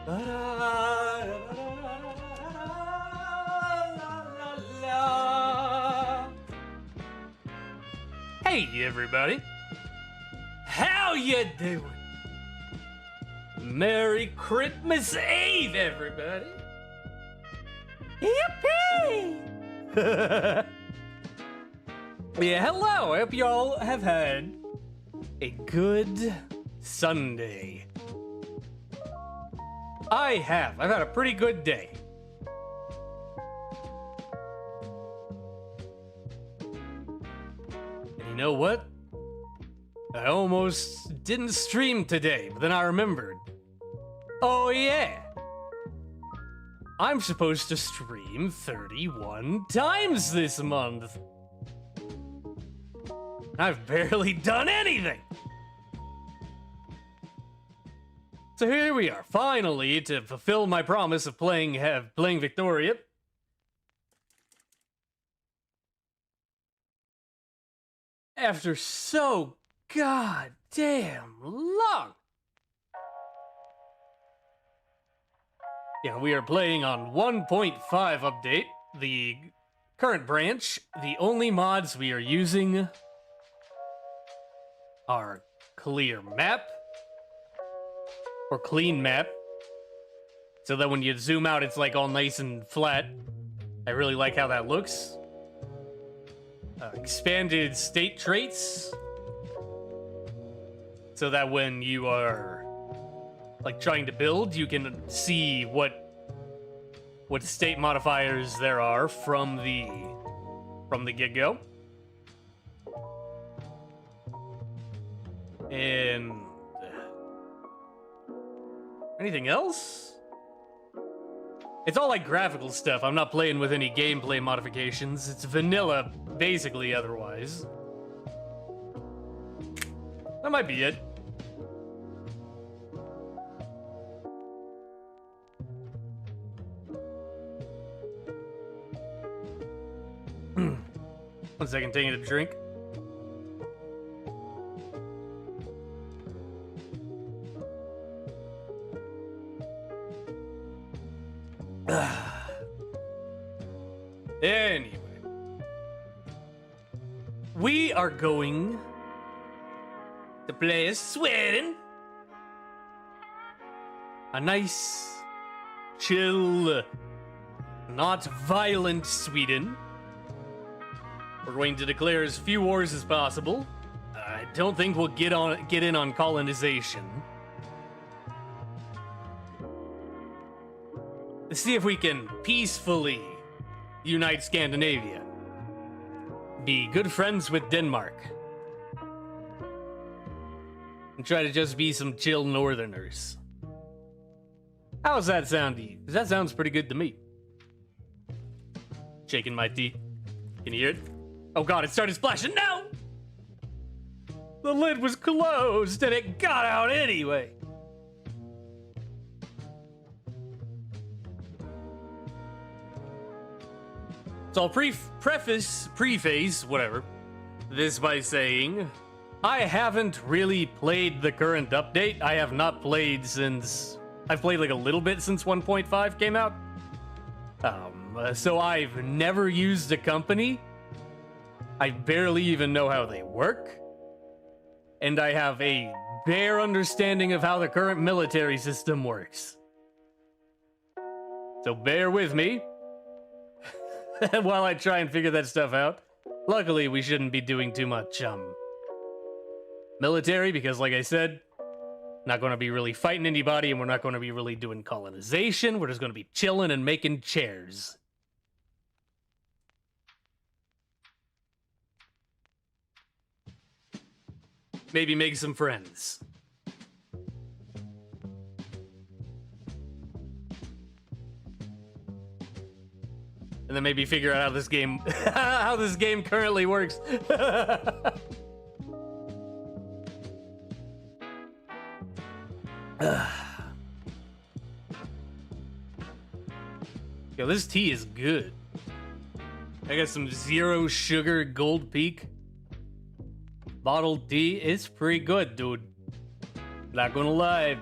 Hey everybody, how you doing? Merry Christmas Eve, everybody! Yippee! Yeah, hello. I hope you all have had a good Sunday. I've had a pretty good day. And you know what? I almost didn't stream today, but then I remembered. Oh yeah! I'm supposed to stream 31 times this month. I've barely done anything. So here we are, finally, to fulfill my promise of playing Victoria. After so goddamn long. Yeah, we are playing on 1.5 update, the current branch. The only mods we are using are clear map or clean map, so that when you zoom out it's like all nice and flat. I really like how that looks. Expanded state traits, so that when you are like trying to build, you can see what state modifiers there are from the get-go. And anything else? It's all like graphical stuff. I'm not playing with any gameplay modifications. It's vanilla, basically, otherwise. That might be it. One second, taking a drink. Anyway, we are going to play as Sweden. A nice, chill, not violent Sweden. We're going to declare as few wars as possible. I don't think we'll get in on colonization. Let's see if we can peacefully unite Scandinavia. Be good friends with Denmark. And try to just be some chill northerners. How's that sound to you? 'Cause that sounds pretty good to me. Shaking my teeth. Can you hear it? Oh god, it started splashing. No! The lid was closed and it got out anyway. So I'll preface, whatever, this by saying, I haven't really played the current update. I have not played since, I've played like a little bit since 1.5 came out. So I've never used a company. I barely even know how they work. And I have a bare understanding of how the current military system works. So bear with me while I try and figure that stuff out. Luckily, we shouldn't be doing too much military, because like I said, not going to be really fighting anybody, and we're not going to be really doing colonization. We're just going to be chilling and making chairs. Maybe make some friends. And then maybe figure out how this game currently works. Yo, this tea is good. I got some zero sugar Gold Peak bottled tea. It's pretty good, dude. Not gonna lie.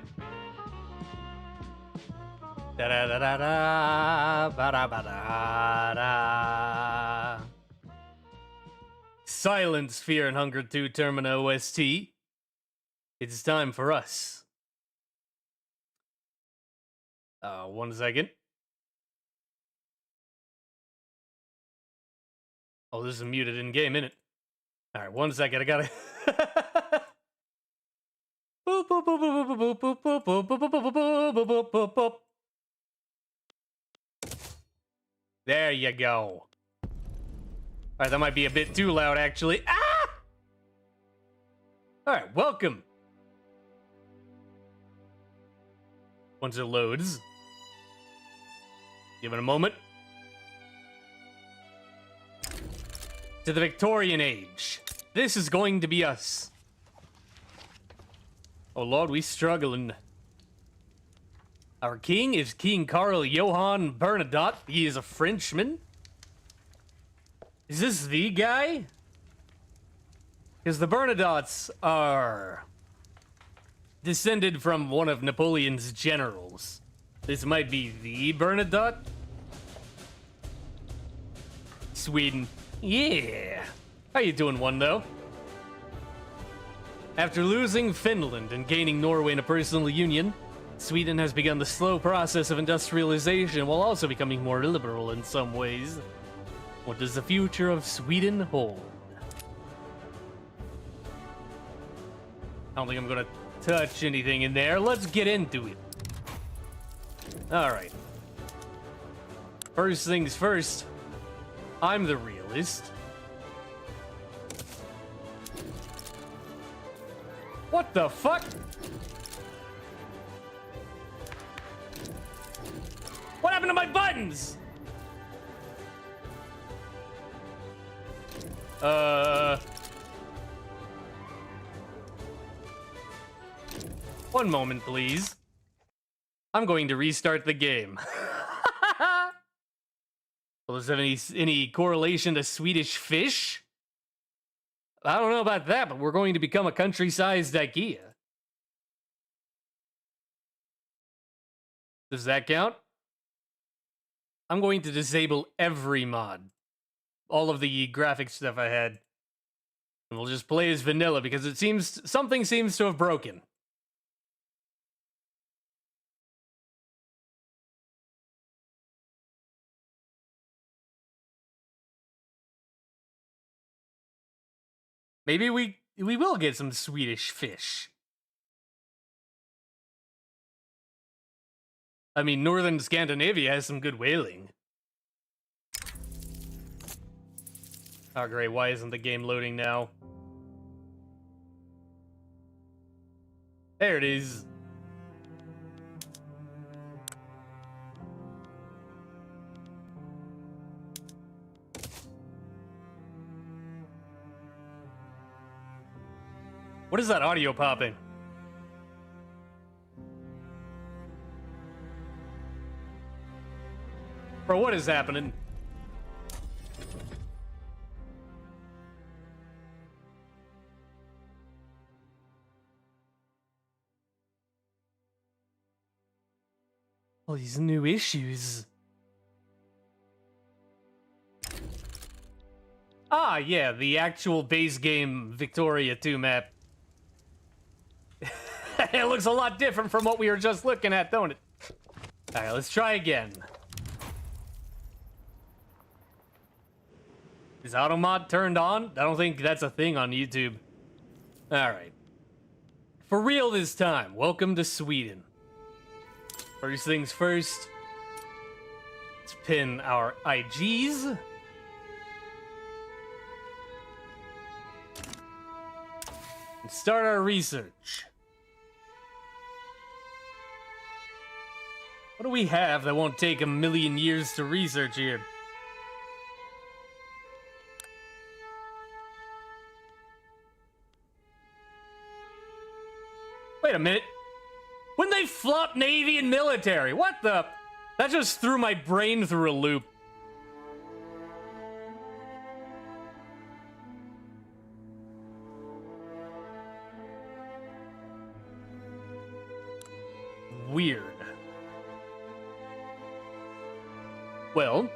Da da da da da ba da ba da da. Silence, Fear, and Hunger 2 Termina OST. It's time for us. 1 second. Oh, this is muted in game, innit? All right, 1 second. I gotta. Boop, boop, boop, boop, boop, boop, boop, boop, boop, boop, boop, boop, boop, boop, boop. There you go. All right, that might be a bit too loud, actually. Ah! All right, welcome. Once it loads, give it a moment. To the Victorian Age. This is going to be us. Oh Lord, we struggling. Our king is King Karl Johann Bernadotte. He is a Frenchman. Is this the guy? Because the Bernadottes are descended from one of Napoleon's generals. This might be the Bernadotte. Sweden. Yeah. How you doing, one though? After losing Finland and gaining Norway in a personal union, Sweden has begun the slow process of industrialization while also becoming more liberal in some ways. What does the future of Sweden hold? I don't think I'm gonna touch anything in there. Let's get into it. Alright. First things first, I'm the realist. What the fuck? What happened to my buttons? One moment, please. I'm going to restart the game. Well, does it have any correlation to Swedish fish? I don't know about that, but we're going to become a country-sized IKEA. Does that count? I'm going to disable every mod. All of the graphic stuff I had. And we'll just play as vanilla because it seems something seems to have broken. Maybe we will get some Swedish fish. I mean, northern Scandinavia has some good whaling. Oh, great. Why isn't the game loading now? There it is. What is that audio popping? Bro, what is happening? All these new issues. Ah, yeah, the actual base game Victoria 2 map. It looks a lot different from what we were just looking at, don't it? Alright, let's try again. Is automod turned on? I don't think that's a thing on YouTube. Alright. For real this time, welcome to Sweden. First things first. Let's pin our IGs. And start our research. What do we have that won't take a million years to research here? Wait a minute. When they flop Navy and military, what the? That just threw my brain through a loop. Weird. Well,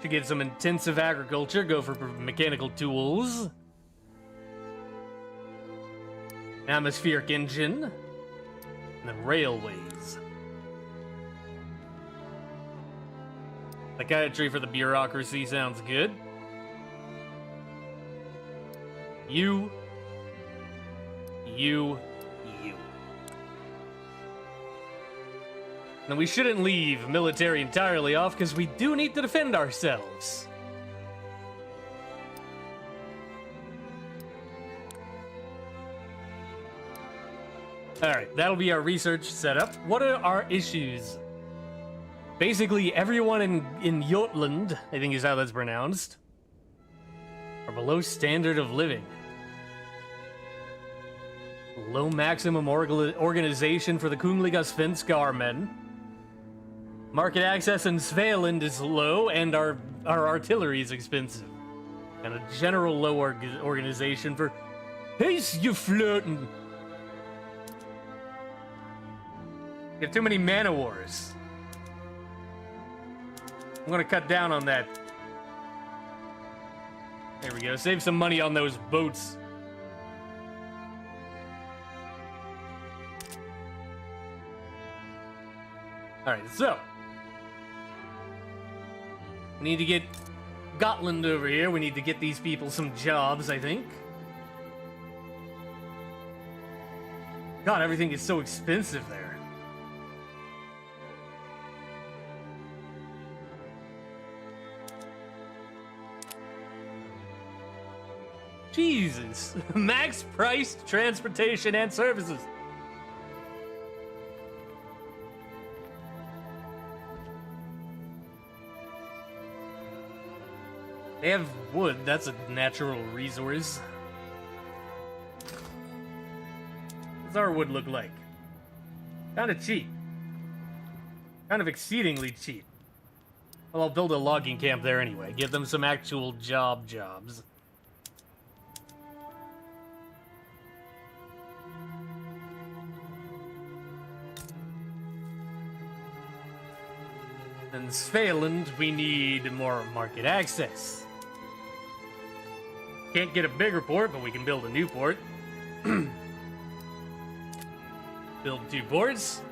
to get some intensive agriculture, go for mechanical tools. Atmospheric engine. And then railways. Psychiatry for the bureaucracy sounds good. You. Now, we shouldn't leave military entirely off, because we do need to defend ourselves. Alright, that'll be our research setup. What are our issues? Basically, everyone in Jutland, I think is how that's pronounced, are below standard of living. Low maximum organization for the Kungliga Svenska men. Market access in Svealand is low, and our artillery is expensive. And a general low organization for... He's you flirting. You have too many mana wars. I'm gonna cut down on that. There we go. Save some money on those boats. Alright, so. We need to get Gotland over here. We need to get these people some jobs, I think. God, everything is so expensive there. Jesus. Max priced transportation and services. They have wood. That's a natural resource. What does our wood look like? Kind of cheap. Kind of exceedingly cheap. Well, I'll build a logging camp there anyway. Give them some actual jobs. In Svealand, we need more market access. Can't get a bigger port, but we can build a new port. Build 2 ports.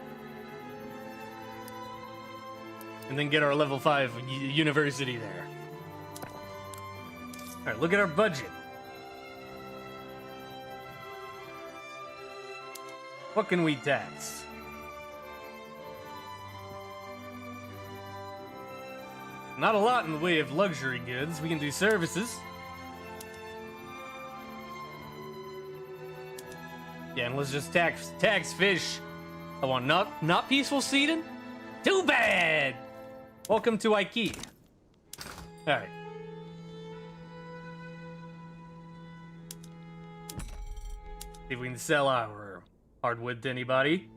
And then get our level 5 university there. Alright, look at our budget. What can we tax? Not a lot in the way of luxury goods. We can do services. Yeah, and let's just tax fish. I want not peaceful seeding? Too bad! Welcome to IKEA. Alright. See if we can sell our hardwood to anybody.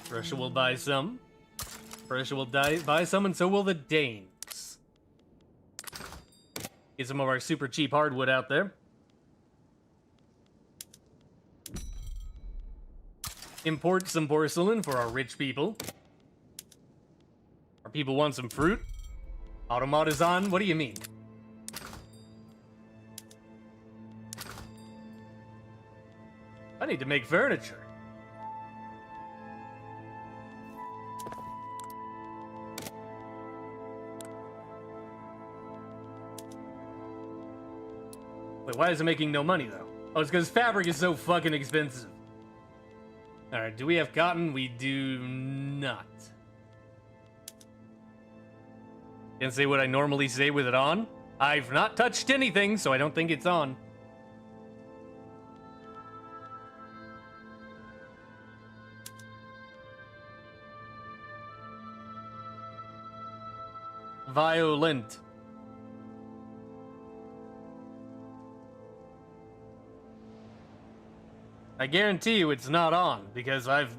Russia will buy some. Russia will buy some, and so will the Danes. Get some of our super cheap hardwood out there. Import some porcelain for our rich people. Our people want some fruit. Automat is on. What do you mean? I need to make furniture. Wait, why is it making no money, though? Oh, it's because fabric is so fucking expensive. Alright, do we have cotton? We do not. Can't say what I normally say with it on. I've not touched anything, so I don't think it's on. Violent. I guarantee you it's not on, because I've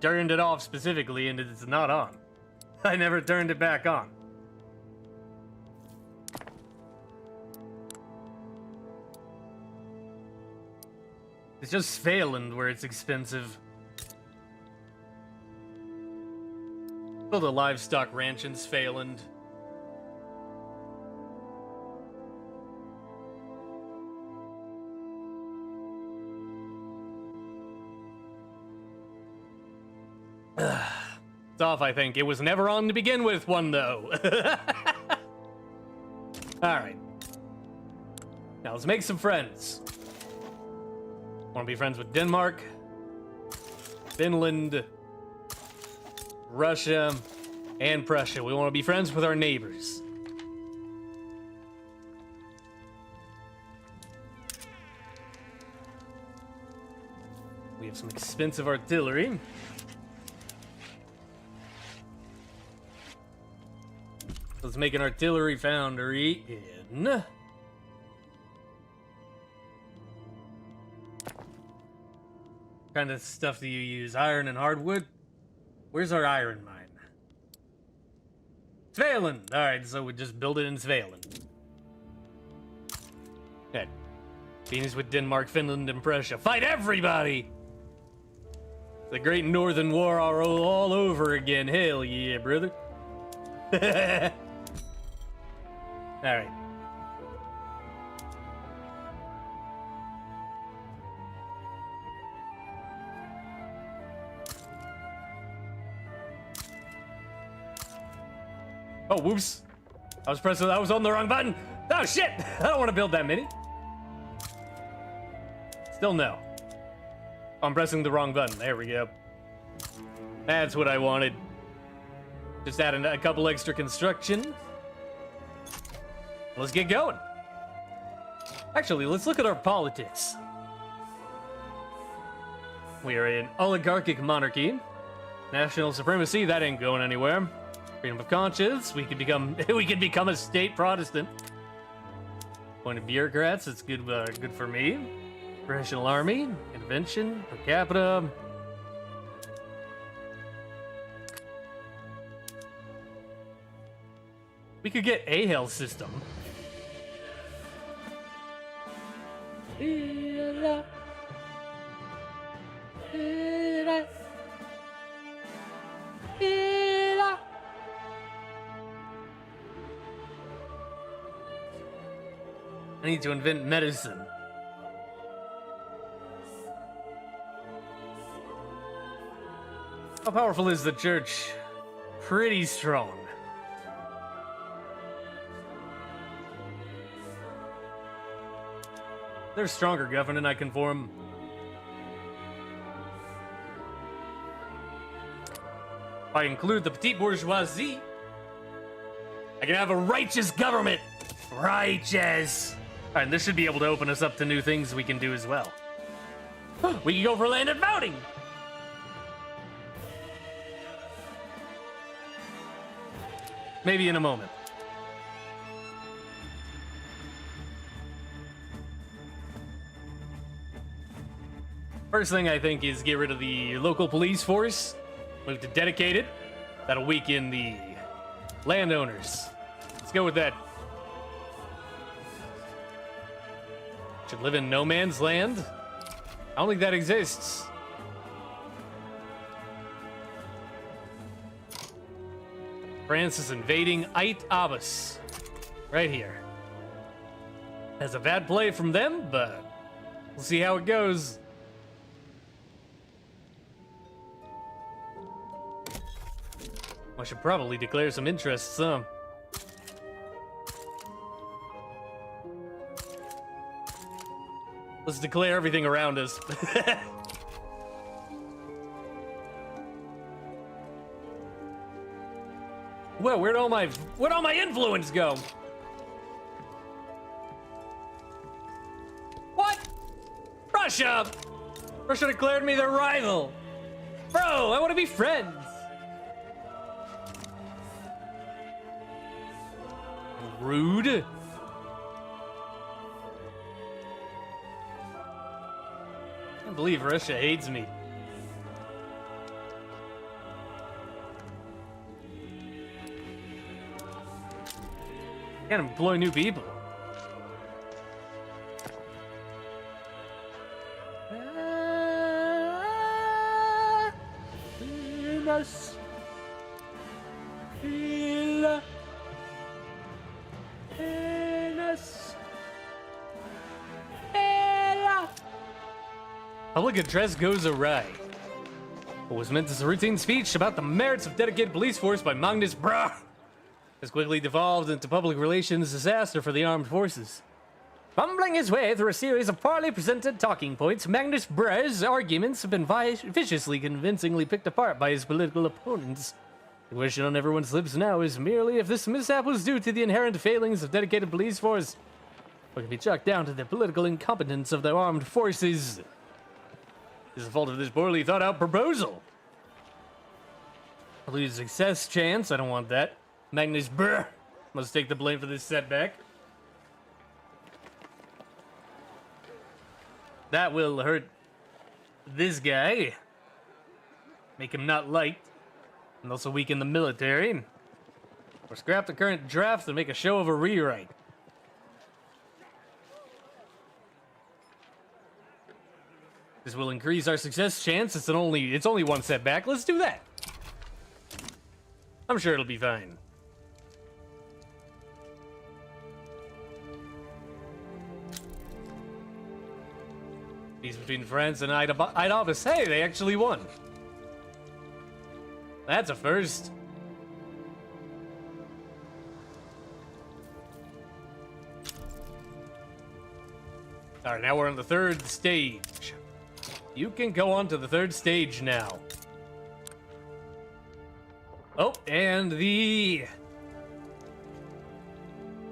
turned it off specifically and it's not on. I never turned it back on. It's just Svealand where it's expensive. Build a livestock ranch in Svealand. It's off, I think. It was never on to begin with one, though. Alright. Now let's make some friends. Want to be friends with Denmark, Finland, Russia, and Prussia. We want to be friends with our neighbors. We have some expensive artillery. Let's make an artillery foundry in... What kind of stuff do you use? Iron and hardwood? Where's our iron mine? Svealand! Alright, so we just build it in Svealand. Okay. Phoenix with Denmark, Finland, and Prussia. Fight everybody! The Great Northern War all over again. Hell yeah, brother. Alright. Oh, whoops. I was on the wrong button. Oh, shit. I don't want to build that many. Still no. I'm pressing the wrong button. There we go. That's what I wanted. Just add a couple extra construction. Let's get going. Actually, let's look at our politics. We are an oligarchic monarchy. National supremacy, that ain't going anywhere. Freedom of conscience, we could become a state Protestant. Appointed bureaucrats, it's good for me. Professional army, invention, per capita. We could get a health system. I need to invent medicine. How powerful is the church? Pretty strong. There's stronger government I can form. If I include the petite bourgeoisie, I can have a righteous government. Righteous. All right, this should be able to open us up to new things we can do as well. We can go for landed voting. Maybe in a moment. First thing I think is get rid of the local police force. Move to dedicated. That'll weaken the landowners. Let's go with that. Should live in no man's land? I don't think that exists. France is invading Ait Abbas. Right here. That's a bad play from them, but we'll see how it goes. I should probably declare some interests, huh? Let's declare everything around us. Well, where'd all my influence go? What? Russia! Russia declared me their rival. Bro, I want to be friends. Rude. I can't believe Russia hates me. Can't employ new people. Public address goes awry. What was meant as a routine speech about the merits of dedicated police force by Magnus Brah has quickly devolved into public relations disaster for the armed forces. Fumbling his way through a series of poorly presented talking points, Magnus Brah's arguments have been viciously convincingly picked apart by his political opponents. The question on everyone's lips now is merely if this mishap was due to the inherent failings of dedicated police force, or can be chalked down to the political incompetence of the armed forces. Is the fault of this poorly thought out proposal. I lose success chance, I don't want that. Magnus Brr must take the blame for this setback. That will hurt this guy. Make him not liked. And also weaken the military. Or scrap the current draft and make a show of a rewrite. This will increase our success chance. It's only one setback. Let's do that. I'm sure it'll be fine. Peace between France and Idobus. Hey, they actually won. That's a first. All right, now we're on the third stage. You can go on to the third stage now. Oh, and the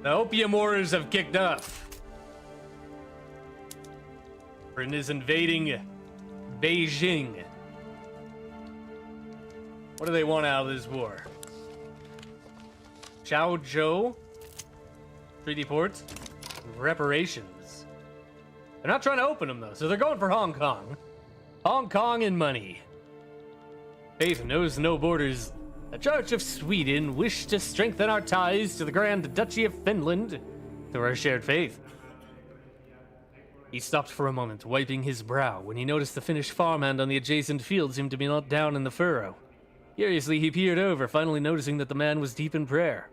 opium wars have kicked off. Britain is invading Beijing. What do they want out of this war? Chaozhou, treaty ports, reparations. They're not trying to open them though, so they're going for Hong Kong. Hong Kong and money. Faith knows no borders. The Church of Sweden wished to strengthen our ties to the Grand Duchy of Finland through our shared faith. He stopped for a moment, wiping his brow, when he noticed the Finnish farmhand on the adjacent field seemed to be not down in the furrow. Curiously, he peered over, finally noticing that the man was deep in prayer.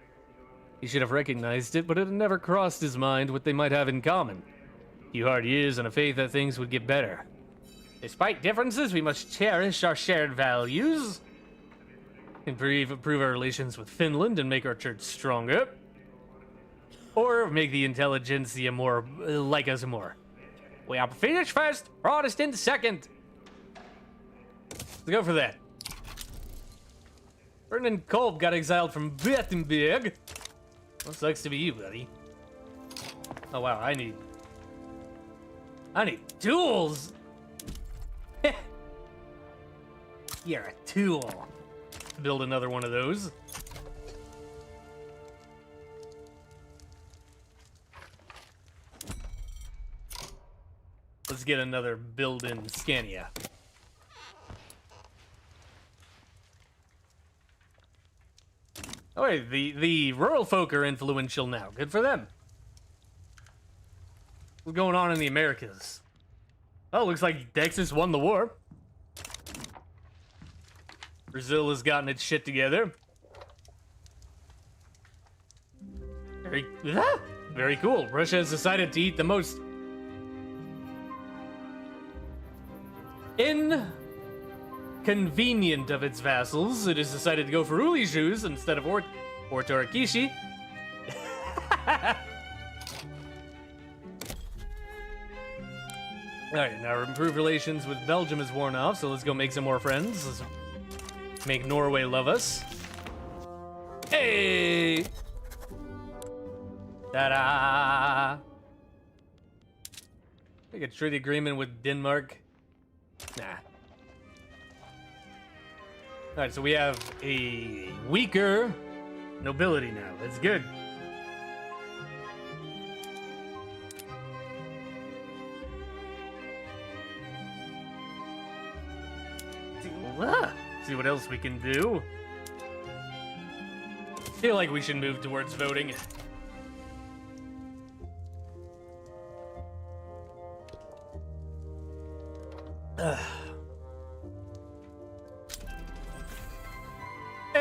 He should have recognized it, but it had never crossed his mind what they might have in common. A few hard years and a faith that things would get better. Despite differences, we must cherish our shared values, improve our relations with Finland and make our church stronger, or make the intelligentsia more like us more. We are Finnish first, Protestant second. Let's go for that. Vernon Kolb got exiled from Wittenberg. Well, sucks to be you, buddy. Oh wow, I need tools. You're a tool. Build another one of those. Let's get another build in Scania. Oh wait, the rural folk are influential now. Good for them. What's going on in the Americas? Oh, looks like Texas won the war. Brazil has gotten its shit together. Very cool. Russia has decided to eat the most inconvenient of its vassals. It has decided to go for Ulysses instead of Ortorakishi. Alright, now our improved relations with Belgium is worn off, so let's go make some more friends. Let's make Norway love us. Hey! Ta-da! Make a trade agreement with Denmark. Nah. Alright, so we have a weaker nobility now. That's good. See what else we can do. Feel like we should move towards voting.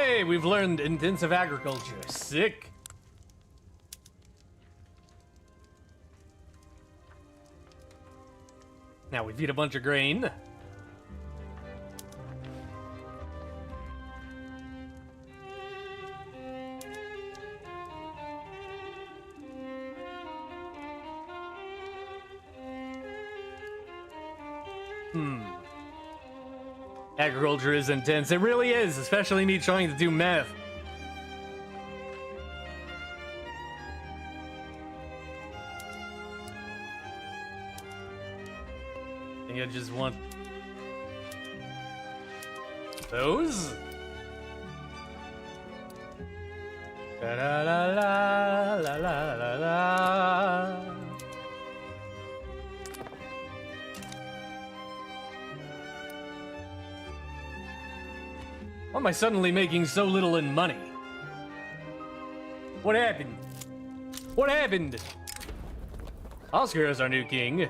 Hey, we've learned intensive agriculture. Sick. Now we feed a bunch of grain. Agriculture is intense. It really is, especially me trying to do math. I think I just want those. La la la la la la la. Why am I suddenly making so little in money? What happened? What happened? Oscar is our new king.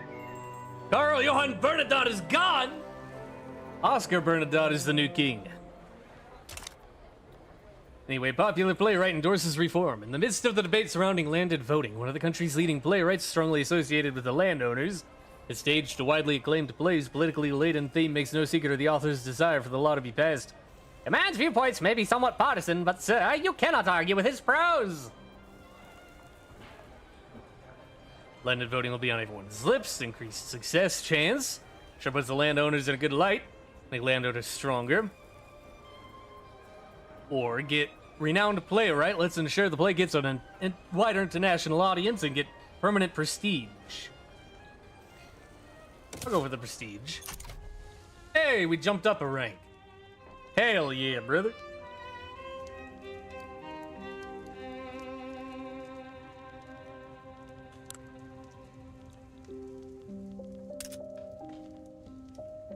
Karl Johann Bernadotte is gone! Oscar Bernadotte is the new king. Anyway, popular playwright endorses reform. In the midst of the debate surrounding landed voting, one of the country's leading playwrights, strongly associated with the landowners, has staged a widely acclaimed play's politically laden theme makes no secret of the author's desire for the law to be passed. A man's viewpoints may be somewhat partisan, but sir, you cannot argue with his prose. Landed voting will be on everyone's lips, increased success chance. Sure puts the landowners in a good light, make landowners stronger. Or get renowned playwright, let's ensure the play gets on a wider international audience and get permanent prestige. I'll go for the prestige. Hey, we jumped up a rank. Hell yeah, brother.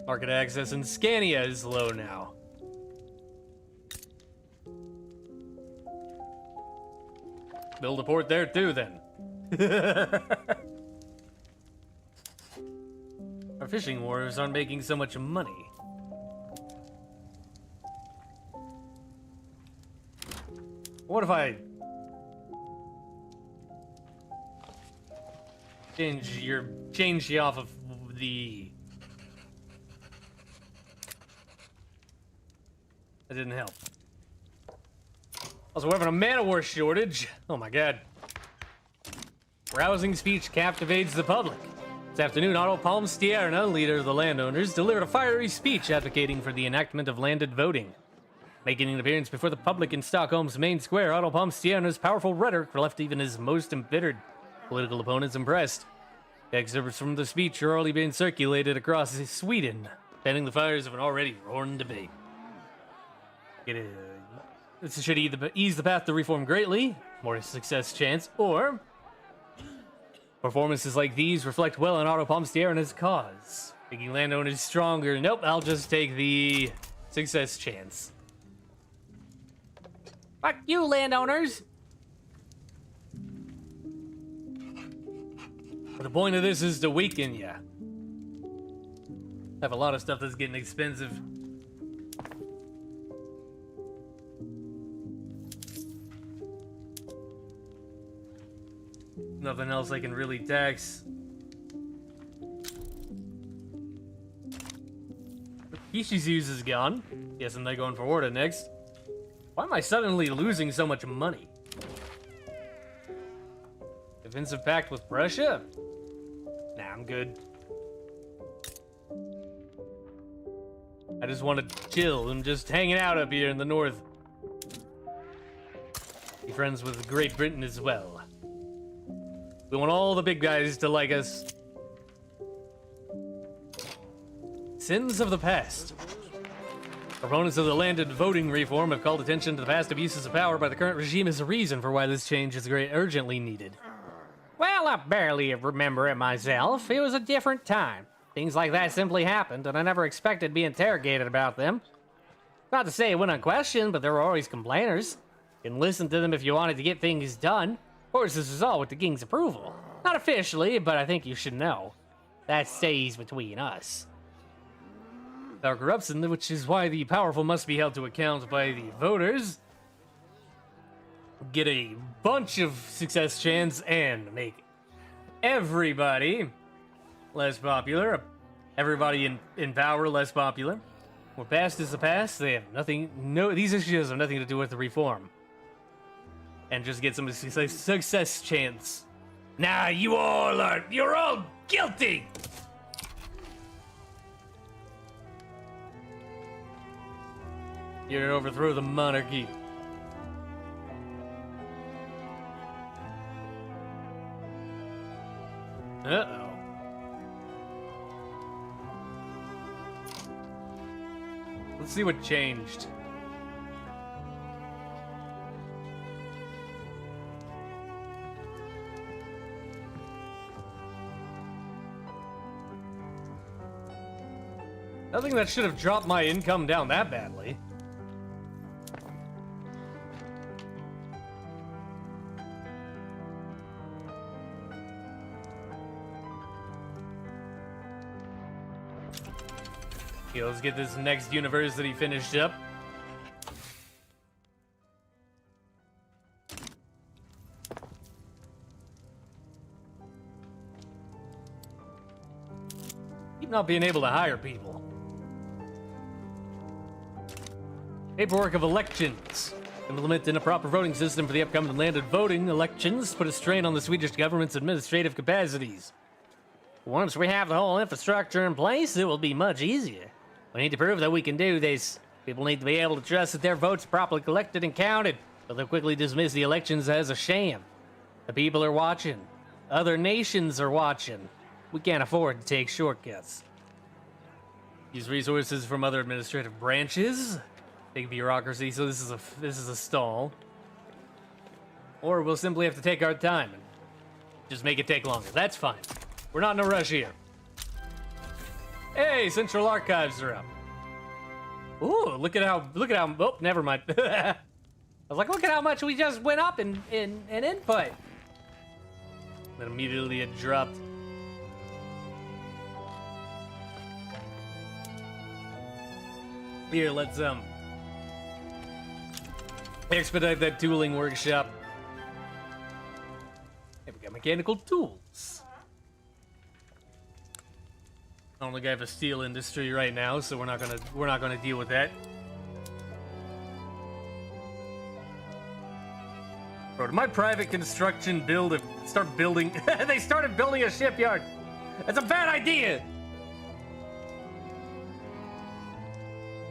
Market access in Scania is low now. Build a port there too, then. Our fishing wharves aren't making so much money. What if I change you off of the... That didn't help. Also, we're having a mana war shortage. Oh my god. Rousing speech captivates the public. This afternoon, Otto Palmstierna, leader of the landowners, delivered a fiery speech advocating for the enactment of landed voting. Making an appearance before the public in Stockholm's main square, Otto Palmstierna's powerful rhetoric left even his most embittered political opponents impressed. Excerpts from the speech are already being circulated across Sweden, fanning the fires of an already roaring debate. This should either ease the path to reform greatly, more success chance, or performances like these reflect well on Otto Palmstierna's cause, making landowners stronger. Nope, I'll just take the success chance. Fuck you, landowners! But the point of this is to weaken ya. I have a lot of stuff that's getting expensive. Nothing else I can really tax. Kishizu's is gone. Guessing they're going for Orda next. Why am I suddenly losing so much money? Defensive pact with Prussia? Nah, I'm good. I just want to chill and just hanging out up here in the north. Be friends with Great Britain as well. We want all the big guys to like us. Sins of the past. Proponents of the landed voting reform have called attention to the past abuses of power by the current regime as a reason for why this change is urgently needed. Well, I barely remember it myself. It was a different time. Things like that simply happened, and I never expected to be interrogated about them. Not to say it went unquestioned, but there were always complainers. You can listen to them if you wanted to get things done. Of course, this was all with the king's approval. Not officially, but I think you should know. That stays between us. Power corruption, which is why the powerful must be held to account by the voters. Get a bunch of success chance and make everybody less popular. Everybody in power less popular. What past is the past. They have nothing. No, these issues have nothing to do with the reform. And just get some success chance. Nah, you're all guilty. You're to overthrow the monarchy. Uh-oh. Let's see what changed. Nothing that should have dropped my income down that badly. Okay, let's get this next university finished up. Keep not being able to hire people. Paperwork of elections. Implementing a proper voting system for the upcoming landed voting elections put a strain on the Swedish government's administrative capacities. Once we have the whole infrastructure in place, it will be much easier. We need to prove that we can do this. People need to be able to trust that their votes are properly collected and counted, but they'll quickly dismiss the elections as a sham. The people are watching. Other nations are watching. We can't afford to take shortcuts. Use resources from other administrative branches. Big bureaucracy, so this is a stall. Or we'll simply have to take our time and just make it take longer. That's fine. We're not in a rush here. Hey, Central Archives are up. Ooh, look at how, oh, never mind. I was like, look at how much we just went up in input. Then immediately it dropped. Here, let's, expedite that tooling workshop. Hey, we got mechanical tools. I don't think I have a steel industry right now, so we're not gonna deal with that. Bro, did my private construction start building? They started building a shipyard. That's a bad idea.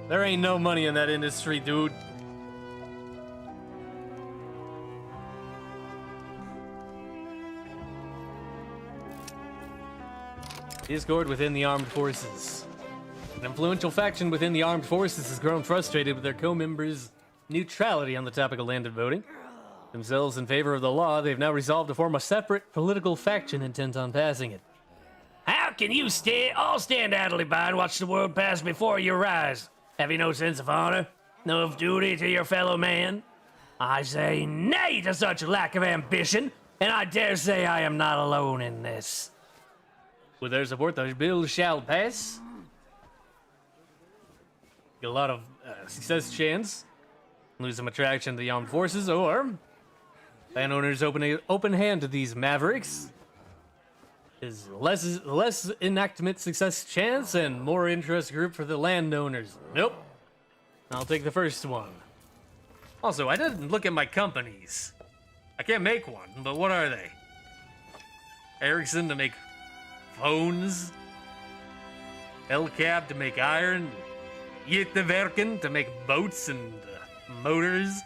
There ain't no money in that industry, dude. Discord within the armed forces. An influential faction within the armed forces has grown frustrated with their co-members' neutrality on the topic of landed voting. Themselves in favor of the law, they've now resolved to form a separate political faction intent on passing it. How can you all stand idly by and watch the world pass before your eyes? Have you no sense of honor? No of duty to your fellow man? I say nay to such a lack of ambition, and I dare say I am not alone in this. With their support, the bill shall pass. Get a lot of success chance. Lose some attraction to the armed forces, or landowners open hand to these mavericks. Is less enactment success chance and more interest group for the landowners. Nope. I'll take the first one. Also, I didn't look at my companies. I can't make one, but what are they? Ericsson to make phones, Elcab to make iron, Jytteverken to make boats and motors,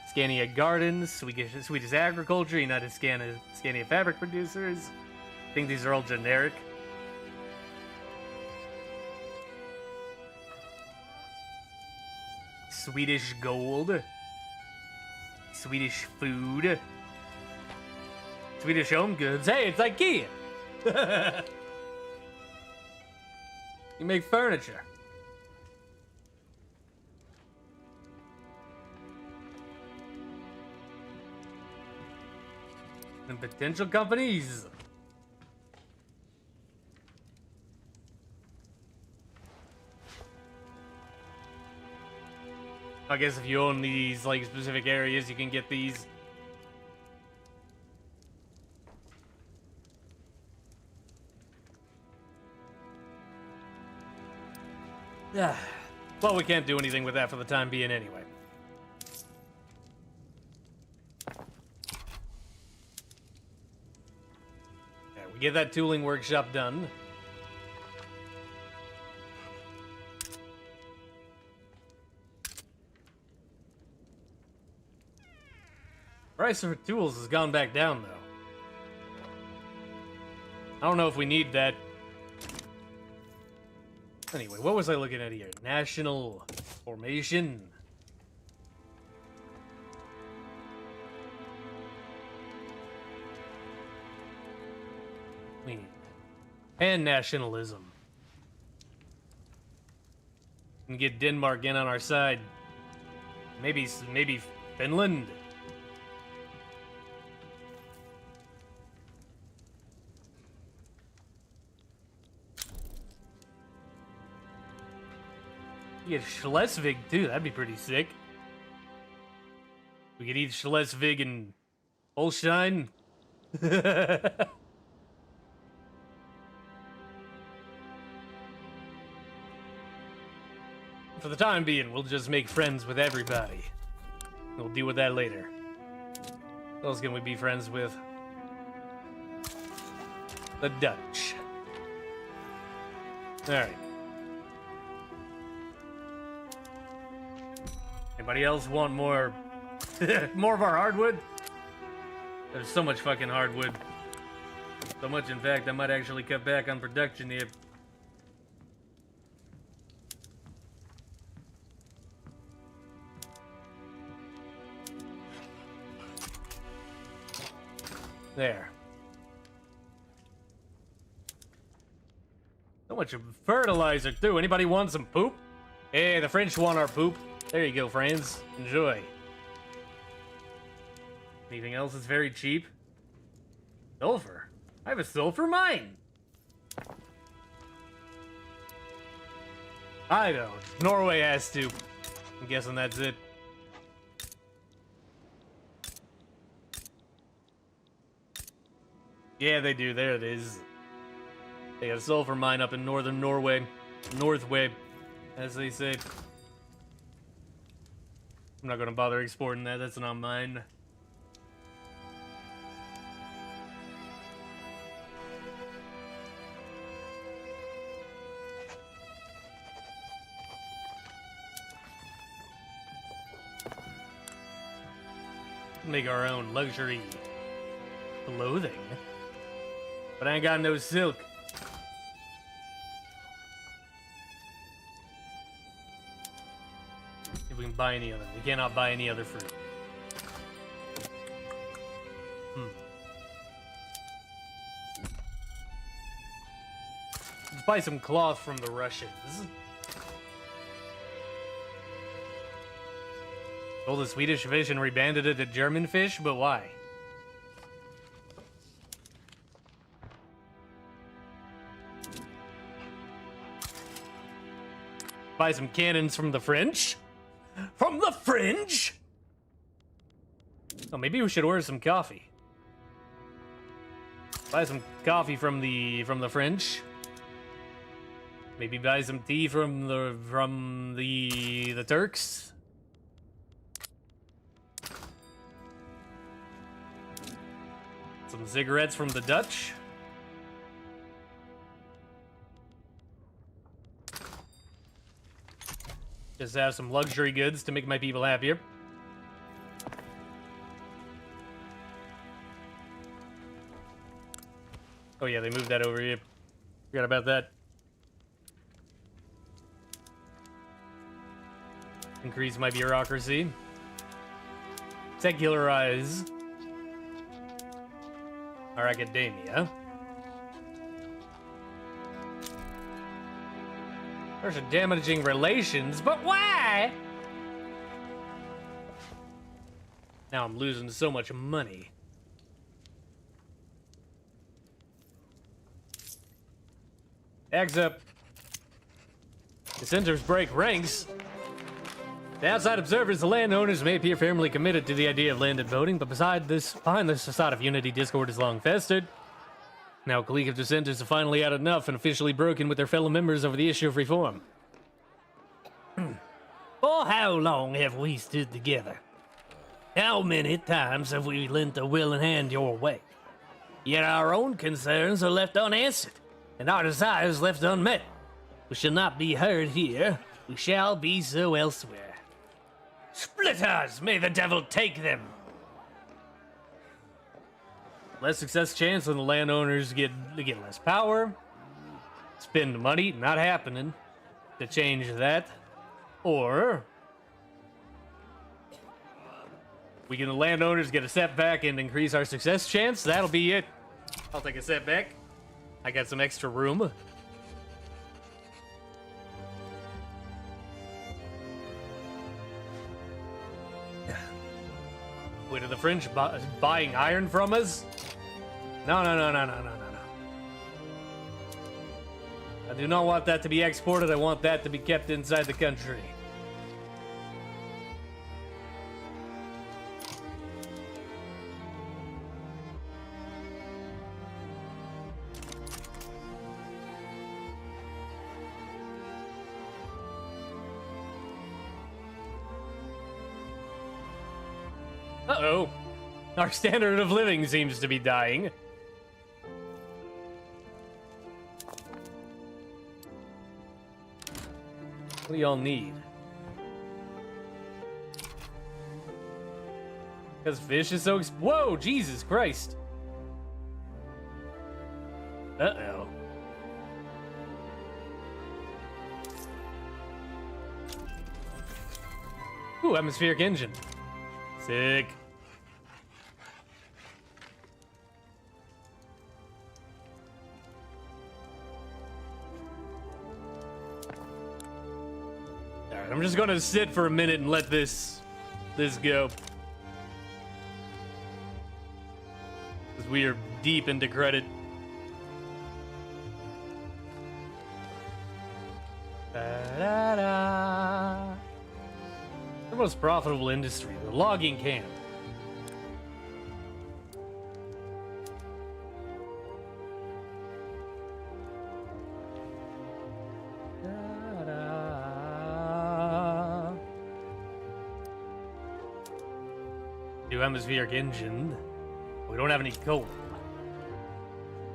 Scania Gardens, Swedish Agriculture, United Scania Fabric Producers. I think these are all generic. Swedish Gold, Swedish Food, Swedish Home Goods. Hey, it's IKEA! You make furniture. And potential companies. I guess if you own these, like, specific areas, you can get these. Yeah. Well, we can't do anything with that for the time being anyway. Okay, we get that tooling workshop done. Price for tools has gone back down, though. I don't know if we need that. Anyway, what was I looking at here? National formation. And nationalism. And get Denmark in on our side. Maybe Finland. You get Schleswig too. That'd be pretty sick. We could eat Schleswig and Holstein. For the time being, we'll just make friends with everybody. We'll deal with that later. Who else can we be friends with? The Dutch. Alright. Anybody else want more more of our hardwood? There's so much fucking hardwood. So much, in fact, I might actually cut back on production here. There. So much fertilizer, too. Anybody want some poop? Hey, the French want our poop. There you go, friends. Enjoy. Anything else that's very cheap? Sulfur. I have a sulfur mine. I don't. Norway has to. I'm guessing that's it. Yeah, they do. There it is. They got a sulfur mine up in northern Norway. Northway, as they say. I'm not gonna bother exporting that. That's not mine. Make our own luxury clothing. But I ain't got no silk. If we can buy any other. We cannot buy any other fruit. Let's buy some cloth from the Russians. Well, the Swedish fish and rebanded it to German fish, but why? Buy some cannons from the French? From the French? Oh, maybe we should order some coffee. Buy some coffee from the French. Maybe buy some tea from the Turks. Some cigarettes from the Dutch. Just have some luxury goods to make my people happier. Oh yeah, they moved that over here. Forgot about that. Increase my bureaucracy. Secularize our academia. There's a damaging relations, but why? Now I'm losing so much money. Eggs up. Dissenters break ranks. To outside observers, the landowners may appear firmly committed to the idea of landed voting, but behind this facade of unity, discord has long festered. Now, a clique of dissenters have finally had enough and officially broken with their fellow members over the issue of reform. For how long have we stood together? How many times have we lent a willing hand your way? Yet our own concerns are left unanswered, and our desires left unmet. We shall not be heard here, we shall be so elsewhere. Splitters, may the devil take them! Less success chance when the landowners get less power. Spend money, not happening to change that. Or we can, the landowners, get a setback and increase our success chance. That'll be it. I'll take a setback. I got some extra room. Wait, are the French buying iron from us? No. I do not want that to be exported. I want that to be kept inside the country. Uh-oh. Our standard of living seems to be dying. What do y'all need? Because fish is so whoa, Jesus Christ. Uh-oh. Ooh, atmospheric engine. Sick. Alright, I'm just gonna sit for a minute and let this go. Because we are deep into credit. Da-da-da. The most profitable industry, the logging camp. New atmospheric engine. We don't have any coal.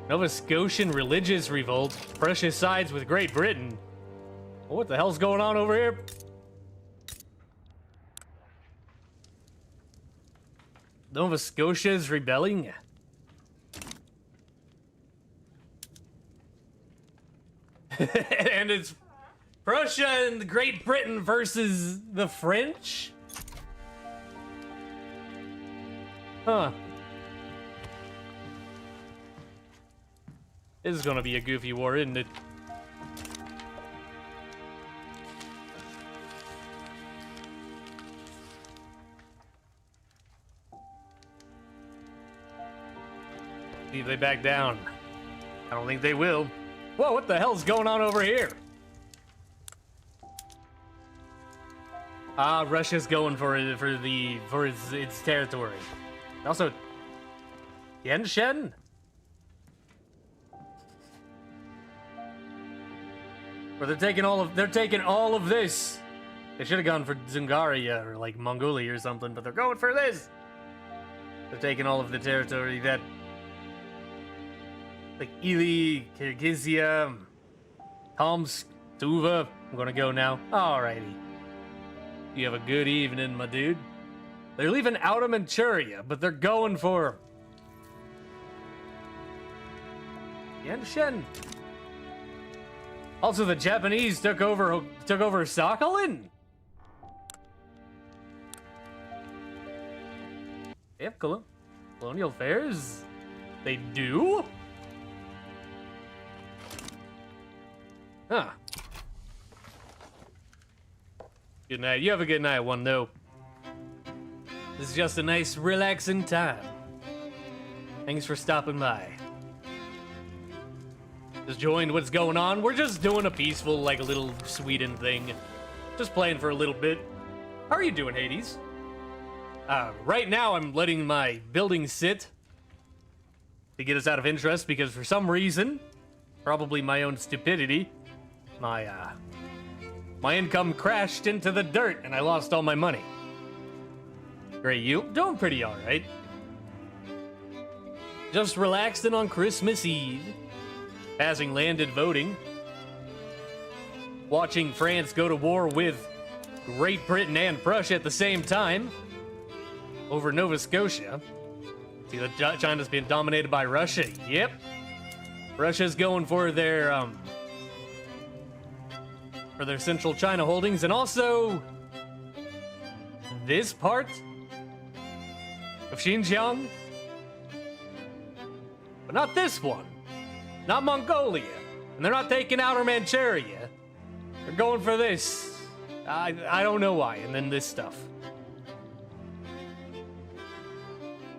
Nova Scotian religious revolt. Prussia sides with Great Britain. What the hell's going on over here? Nova Scotia is rebelling. And it's Prussia and Great Britain versus the French? Huh. This is gonna be a goofy war, isn't it? See if they back down. I don't think they will. Whoa, what the hell's going on over here? Russia's going for its territory. Also, Tianjin? Or they're taking all of this. They should have gone for Zungaria or like Mongolia or something, but they're going for this. They're taking all of the territory that, like Ili, Kyrgyzia, Tomsk, Tuva. I'm gonna go now. Alrighty. You have a good evening, my dude. They're leaving out of Manchuria, but they're going for Yanshen. Also, the Japanese took over Sakhalin. They have colonial affairs. They do? Huh. Good night. You have a good night, one though. This is just a nice, relaxing time. Thanks for stopping by. Just joined what's going on. We're just doing a peaceful, like a little Sweden thing. Just playing for a little bit. How are you doing, Hades? Right now I'm letting my building sit to get us out of interest because for some reason, probably my own stupidity, my income crashed into the dirt and I lost all my money. Great, you? Doing pretty alright. Just relaxing on Christmas Eve. Having landed voting. Watching France go to war with Great Britain and Prussia at the same time. Over Nova Scotia. See that China's being dominated by Russia? Yep. Russia's going for their Central China holdings, and also this part of Xinjiang, but not this one, not Mongolia, and they're not taking Outer Manchuria. They're going for this. I don't know why, and then this stuff.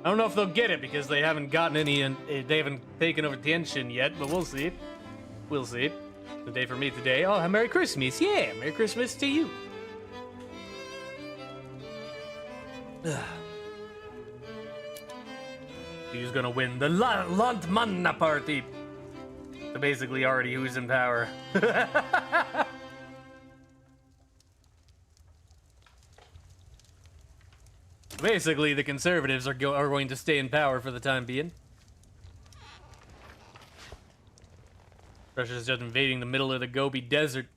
I don't know if they'll get it because they haven't gotten any, and they haven't taken over Tianjin yet, but we'll see. We'll see. The day for me today. Oh, Merry Christmas. Yeah, Merry Christmas to you. Who's gonna win the Landmanna party? So basically already who's in power. Basically, the conservatives are going to stay in power for the time being. Russia's just invading the middle of the Gobi Desert.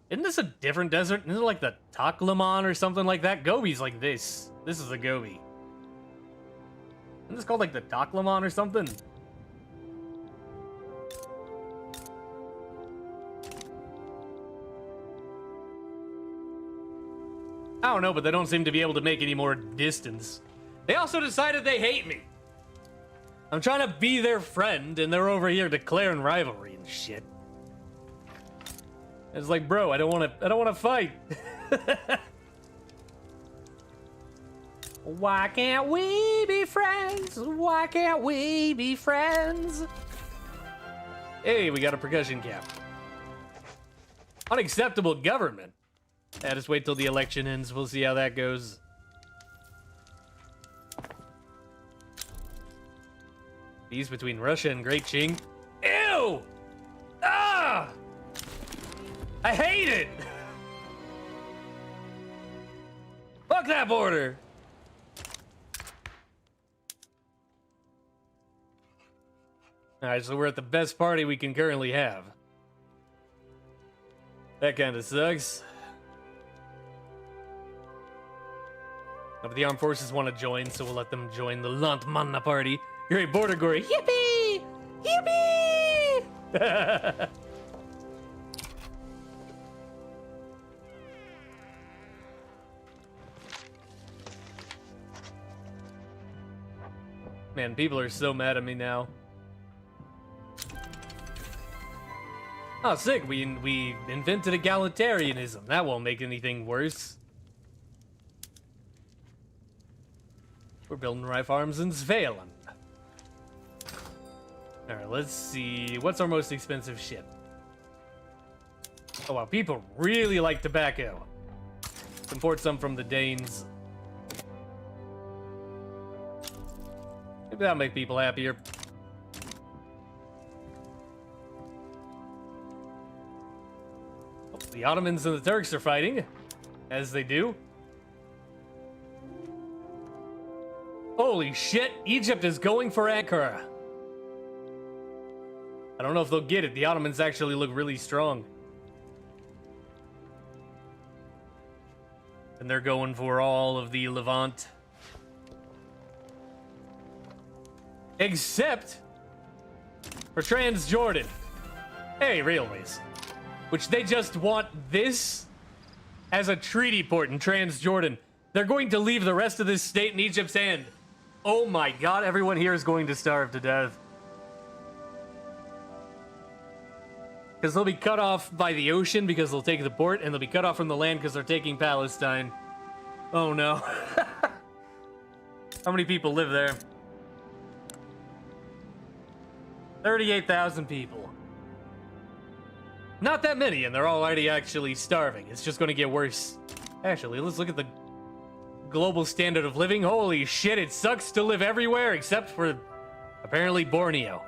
Isn't this a different desert? Isn't it like the Taklaman or something like that? Gobi's like this. This is the Gobi. Isn't this called like the Taklaman or something? I don't know, but they don't seem to be able to make any more distance. They also decided they hate me. I'm trying to be their friend, and they're over here declaring rivalry and shit. It's like, bro, I don't want to fight. Why can't we be friends? Why can't we be friends? Hey, we got a percussion cap. Unacceptable government. Yeah, just wait till the election ends. We'll see how that goes. Peace between Russia and Great Qing. Ew! Ah! I hate it! Fuck that border! Alright, so we're at the best party we can currently have. That kind of sucks. But the armed forces want to join, so we'll let them join the Landmanna party. Great border glory. Yippee! Yippee! Man, people are so mad at me now. Oh, sick. We invented egalitarianism. That won't make anything worse. We're building Rye Farms in Svealand. Alright, let's see. What's our most expensive shit? Oh wow, people really like tobacco. Let's import some from the Danes. Maybe that'll make people happier. Oh, the Ottomans and the Turks are fighting, as they do. Holy shit, Egypt is going for Ankara. I don't know if they'll get it. The Ottomans actually look really strong. And they're going for all of the Levant. Except for Transjordan. Hey, railways. Which they just want this as a treaty port in Transjordan. They're going to leave the rest of this state in Egypt's hand. Oh my god, everyone here is going to starve to death. Because they'll be cut off by the ocean because they'll take the port, and they'll be cut off from the land because they're taking Palestine. Oh no. How many people live there? 38,000 people. Not that many, and they're already actually starving. It's just going to get worse. Actually, let's look at the global standard of living. Holy shit, it sucks to live everywhere except for apparently Borneo.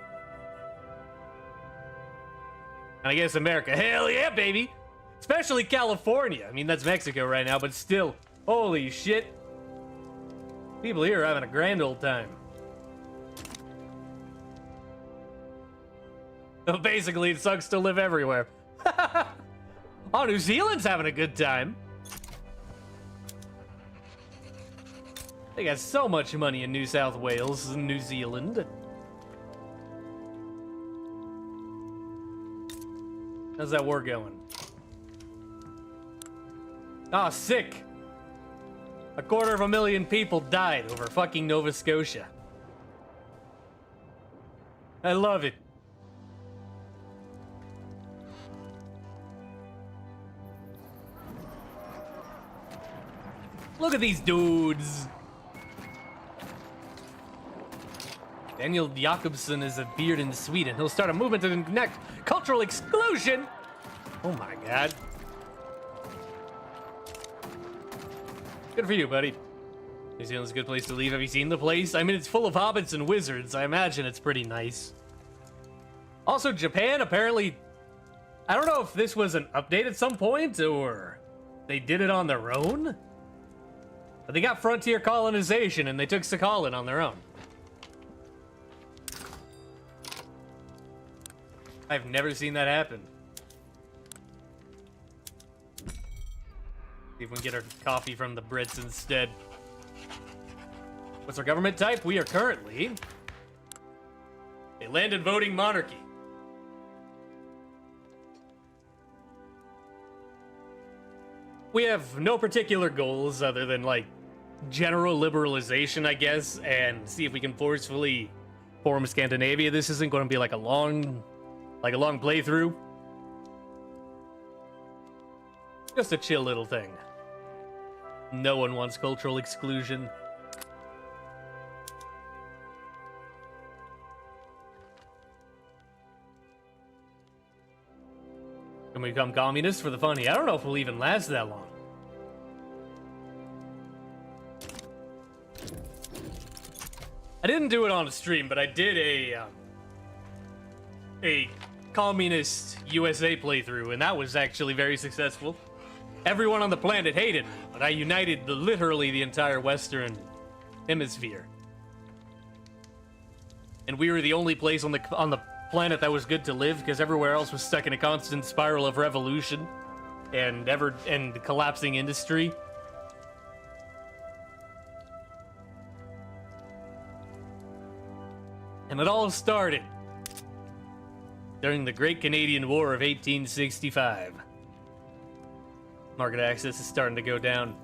And I guess America. Hell yeah, baby! Especially California. I mean, that's Mexico right now, but still. Holy shit. People here are having a grand old time. So basically, it sucks to live everywhere. Oh, New Zealand's having a good time. They got so much money in New South Wales and New Zealand. How's that war going? Ah, sick. 250,000 people died over fucking Nova Scotia. I love it. Look at these dudes. Daniel Jakobsson is a beard in Sweden. He'll start a movement to connect cultural exclusion. Oh my god. Good for you, buddy. New Zealand's a good place to leave. Have you seen the place? I mean, it's full of hobbits and wizards. I imagine it's pretty nice. Also, Japan, apparently... I don't know if this was an update at some point, or they did it on their own. But they got frontier colonization, and they took Sakhalin on their own. I've never seen that happen. See if we can get our coffee from the Brits instead. What's our government type? We are currently a landed voting monarchy. We have no particular goals other than, like, general liberalization, I guess, and see if we can forcefully form Scandinavia. This isn't going to be like a long playthrough. Just a chill little thing. No one wants cultural exclusion. Can we become communists for the funny? I don't know if we'll even last that long. I didn't do it on a stream, but I did a communist USA playthrough, and that was actually very successful. Everyone on the planet hated me, but I united literally the entire Western Hemisphere. And we were the only place on the planet that was good to live, because everywhere else was stuck in a constant spiral of revolution and collapsing industry. And it all started during the Great Canadian War of 1865. Market access is starting to go down.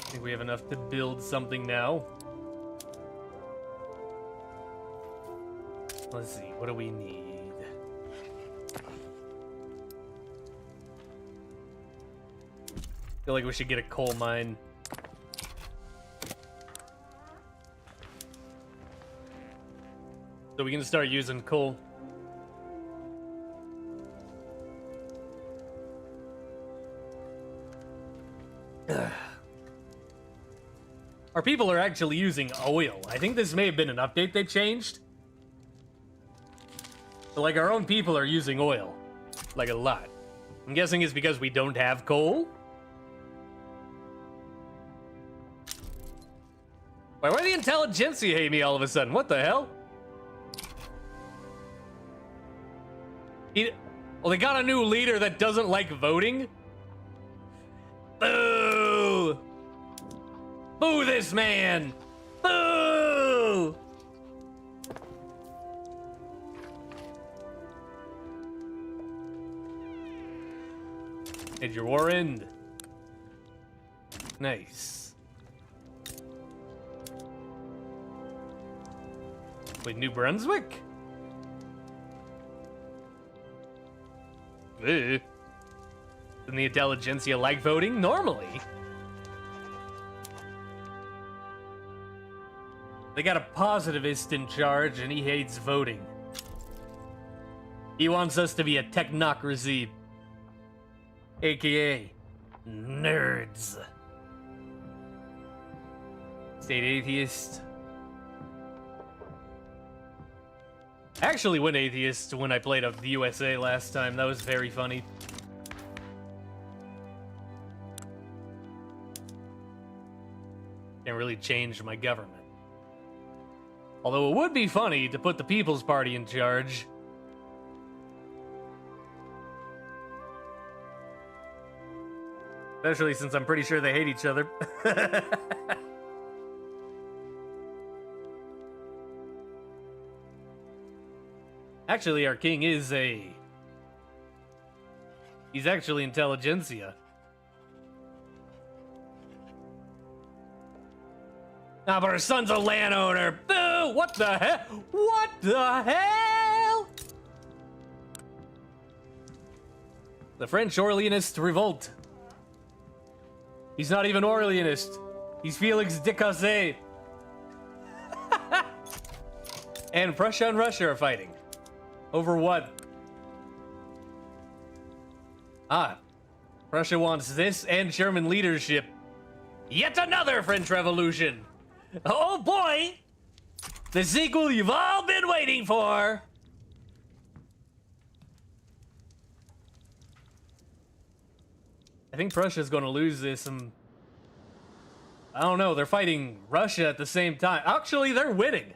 I think we have enough to build something now. Let's see, what do we need? Feel like we should get a coal mine. So we can start using coal. Our people are actually using oil. I think this may have been an update they changed. But like, our own people are using oil. Like, a lot. I'm guessing it's because we don't have coal? Why the intelligentsia hate me all of a sudden? What the hell? Well, they got a new leader that doesn't like voting? Boo! Boo this man! Boo! Did your war end? Nice. Wait, New Brunswick? Ew. Doesn't the intelligentsia like voting? Normally. They got a positivist in charge and he hates voting. He wants us to be a technocracy. aka Nerds. state atheist. I actually went atheist when I played of the USA last time. That was very funny. Can't really change my government. Although it would be funny to put the People's Party in charge. Especially since I'm pretty sure they hate each other. Actually, our king is he's actually intelligentsia. Ah, but our son's a landowner. Boo! What the hell? What the hell? The French Orleanist revolt. He's not even Orleanist. He's Felix Decasse. And Prussia and Russia are fighting. Over what? Ah, Prussia wants this and German leadership. Yet another French Revolution. Oh boy! The sequel you've all been waiting for! I think Prussia's gonna lose this, and I don't know, they're fighting Russia at the same time. Actually, they're winning.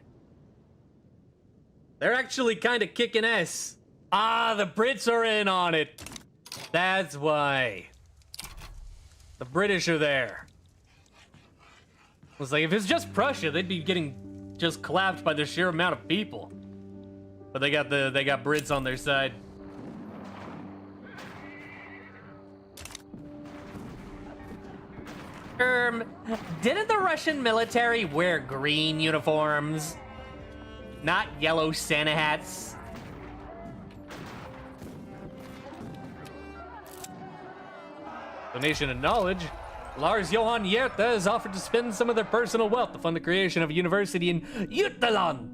They're actually kind of kicking ass. Ah, the Brits are in on it. That's why. The British are there. I was like, if it's just Prussia, they'd be getting just clapped by the sheer amount of people. But they got Brits on their side. Didn't the Russian military wear green uniforms? Not yellow Santa hats? Donation of knowledge. Lars Johan Yerta has offered to spend some of their personal wealth to fund the creation of a university in Jutland.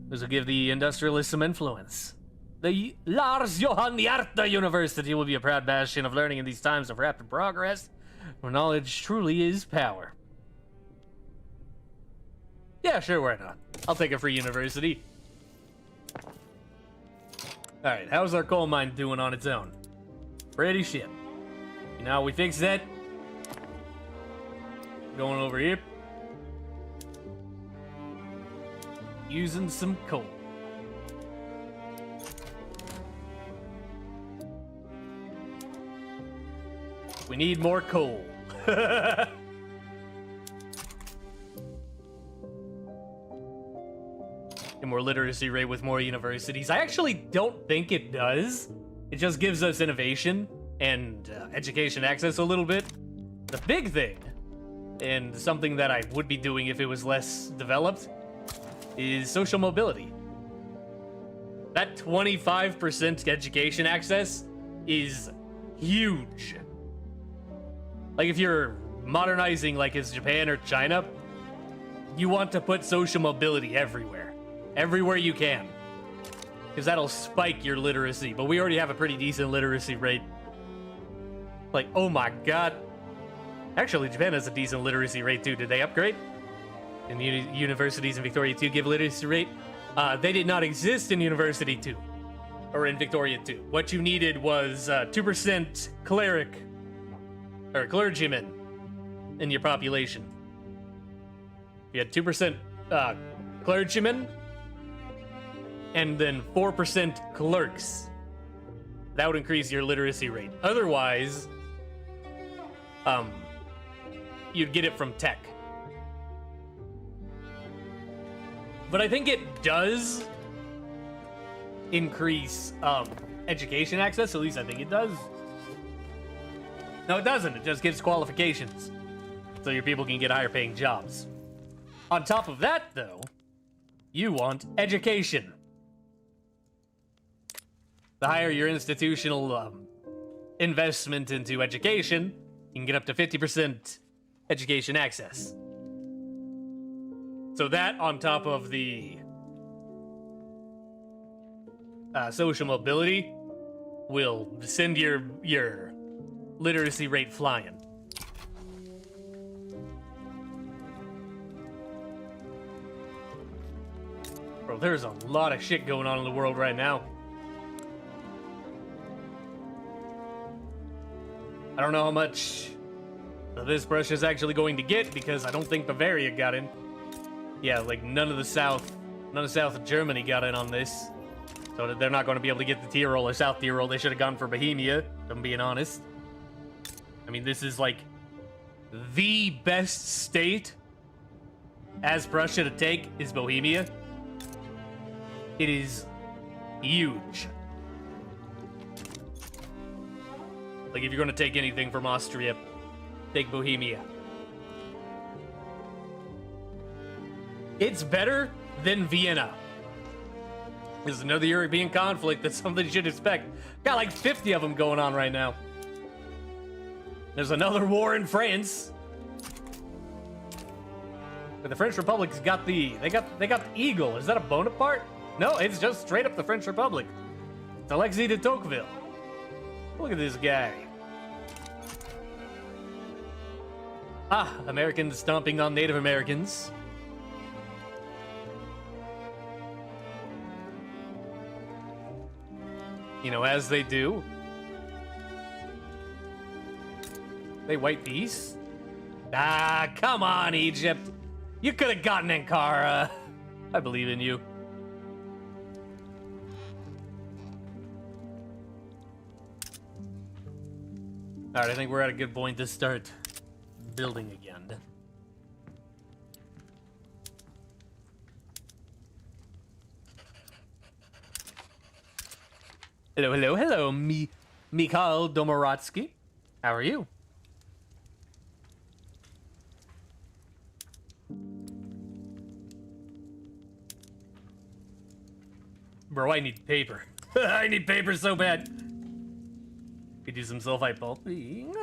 This will give the industrialists some influence. The Lars Johan Yerta University will be a proud bastion of learning in these times of rapid progress, where knowledge truly is power. Yeah, sure, why not? I'll take a free university. Alright, how's our coal mine doing on its own? Pretty shit. You know how we fix that? Going over here. Using some coal. We need more coal. And more literacy rate with more universities. I actually don't think it does. It just gives us innovation and education access a little bit. The big thing, and something that I would be doing if it was less developed, is social mobility. That 25% education access is huge. Like if you're modernizing like it's Japan or China, you want to put social mobility everywhere. Everywhere you can. Because that'll spike your literacy. But we already have a pretty decent literacy rate. Like, oh my god. Actually, Japan has a decent literacy rate too. Did they upgrade? And the universities in Victoria 2 give literacy rate? They did not exist in University 2. Or in Victoria 2. What you needed was 2% cleric. Or clergymen in your population. You had 2% clergymen. And then 4% clerks. That would increase your literacy rate. Otherwise, you'd get it from tech. But I think it does increase education access. At least I think it does. No, it doesn't. It just gives qualifications. So your people can get higher paying jobs. On top of that, though, you want education. The higher your institutional investment into education, you can get up to 50% education access. So that, on top of the social mobility, will send your literacy rate flying. Bro, there's a lot of shit going on in the world right now. I don't know how much this brush is actually going to get because I don't think Bavaria got in. Yeah, like none of south of Germany got in on this. So they're not going to be able to get the Tyrol or South Tyrol. They should have gone for Bohemia, if I'm being honest. I mean, this is like the best state as Prussia to take is Bohemia. It is huge. Like, if you're going to take anything from Austria, take Bohemia. It's better than Vienna. There's another European conflict that somebody should expect. Got like 50 of them going on right now. There's another war in France. But the French Republic's got the eagle. Is that a Bonaparte? No, it's just straight up the French Republic. It's Alexis de Tocqueville. Look at this guy. Ah, Americans stomping on Native Americans. You know, as they do. They wipe these. Ah, come on, Egypt. You could have gotten Ankara. I believe in you. Alright, I think we're at a good point to start building again. Hello, Mikhail Domorotsky. How are you? Bro, I need paper. I need paper so bad. Could do some sulfite pulping.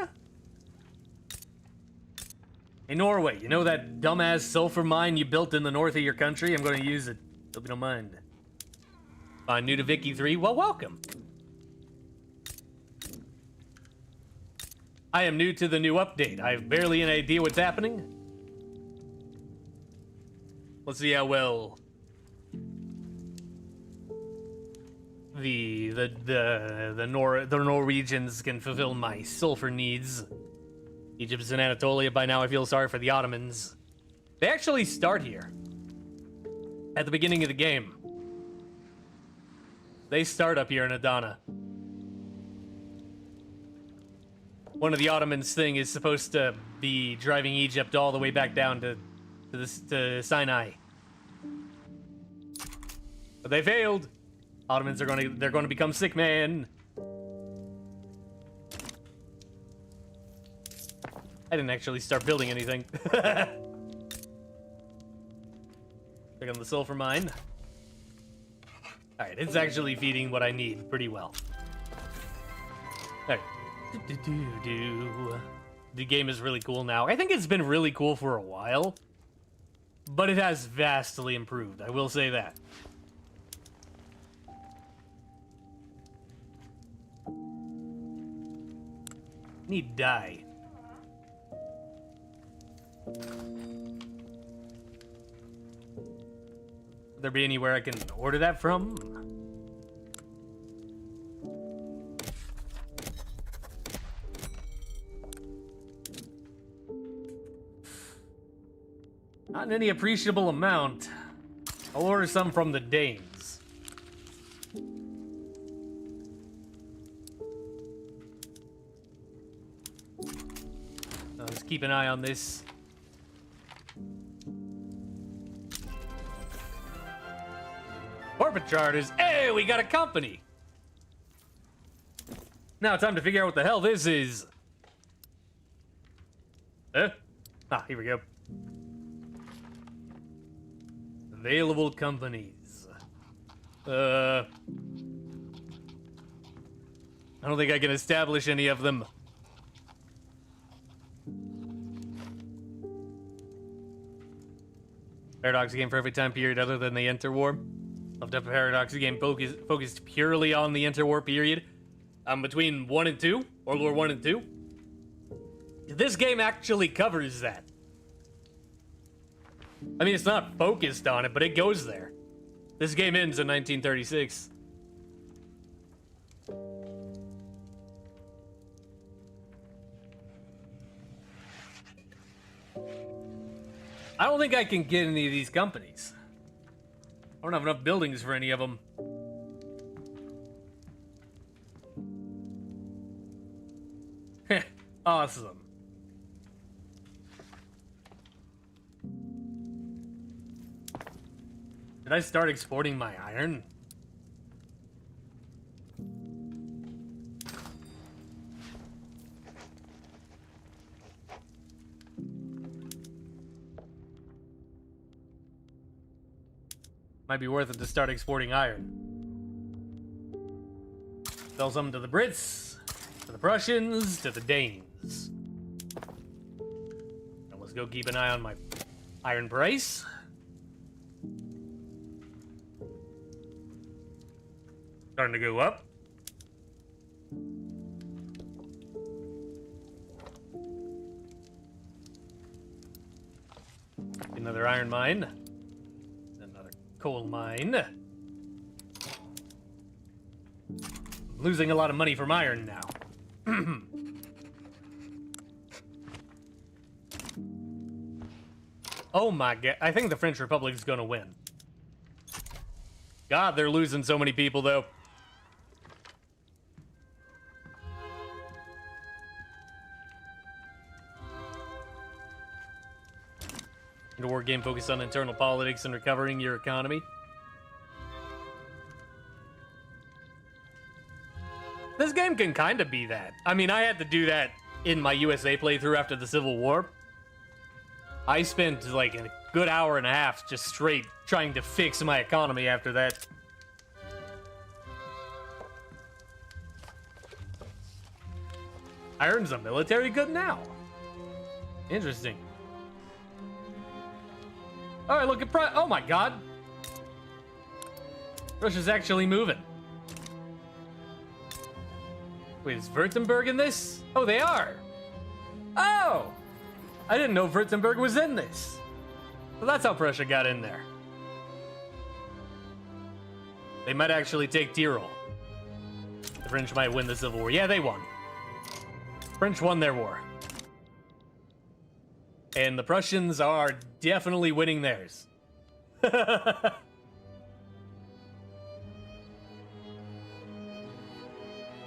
In Norway, you know that dumbass sulfur mine you built in the north of your country? I'm going to use it. Hope you don't mind. New to Vicky 3? Well, welcome. I am new to the new update. I have barely an idea what's happening. Let's see how well the Norwegians can fulfill my sulfur needs. Egypt's in Anatolia. By now I feel sorry for the Ottomans. They actually start here. At the beginning of the game. They start up here in Adana. One of the Ottomans' thing is supposed to be driving Egypt all the way back down to Sinai. But they failed. Ottomans are they're going to become sick, man. I didn't actually start building anything. Check on the sulfur mine. Alright, it's actually feeding what I need pretty well. Alright. The game is really cool now. I think it's been really cool for a while. But it has vastly improved, I will say that. Need dye. Would there be anywhere I can order that from? Not in any appreciable amount. I'll order some from the Danes. Let's keep an eye on this. Corporate charters. Hey, we got a company. Now time to figure out what the hell this is. Here we go. Available companies. I don't think I can establish any of them. Paradox game for every time period other than the interwar. Loved up a Paradox game focused purely on the interwar period. Between 1 and 2, World War 1 and 2. This game actually covers that. I mean, it's not focused on it, but it goes there. This game ends in 1936. I don't think I can get any of these companies. I don't have enough buildings for any of them. Awesome. Did I start exporting my iron? Might be worth it to start exporting iron. Sell some to the Brits, to the Prussians, to the Danes. Now let's go keep an eye on my iron price. Starting to go up. Another iron mine. Another coal mine. I'm losing a lot of money from iron now. Oh my god. I think the French Republic is gonna win. God, they're losing so many people though. A war game focused on internal politics and recovering your economy. This game can kind of be that. I mean, I had to do that in my USA playthrough after the Civil War. I spent like a good hour and a half just straight trying to fix my economy after that. Iron's a military good now. Interesting. All right, look at oh my god. Russia's actually moving. Wait, is Württemberg in this? Oh, they are. Oh! I didn't know Württemberg was in this. So that's how Prussia got in there. They might actually take Tyrol. The French might win the Civil War. Yeah, they won. French won their war. And the Prussians are definitely winning theirs.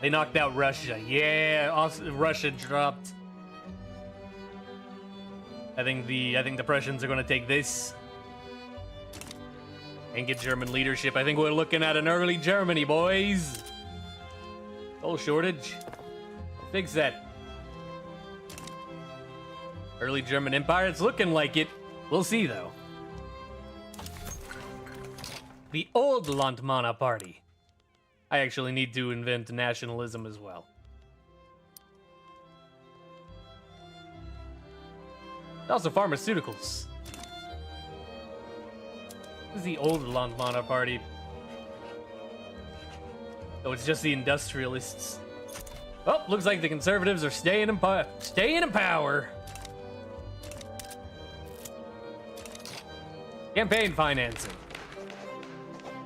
They knocked out Russia. Yeah, also, Russia dropped. I think the Prussians are going to take this and get German leadership. I think we're looking at an early Germany, boys. Coal shortage. Fix that. Early German Empire, it's looking like it. We'll see, though. The old Landmanna Party. I actually need to invent nationalism as well. Also pharmaceuticals. This is the old Landmanna Party. Oh, it's just the industrialists. Oh, looks like the conservatives are staying in power. Campaign financing.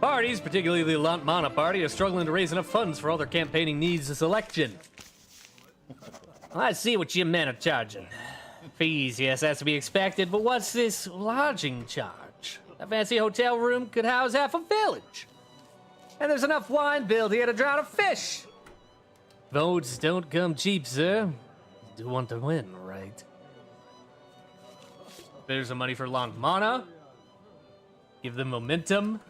Parties, particularly the Landmanna Party, are struggling to raise enough funds for all their campaigning needs this election. I see what you men are charging. Fees, yes, that's to be expected, but what's this lodging charge? A fancy hotel room could house half a village. And there's enough wine billed here to drown a fish. Votes don't come cheap, sir. You do want to win, right? There's some money for Landmanna. Give them momentum.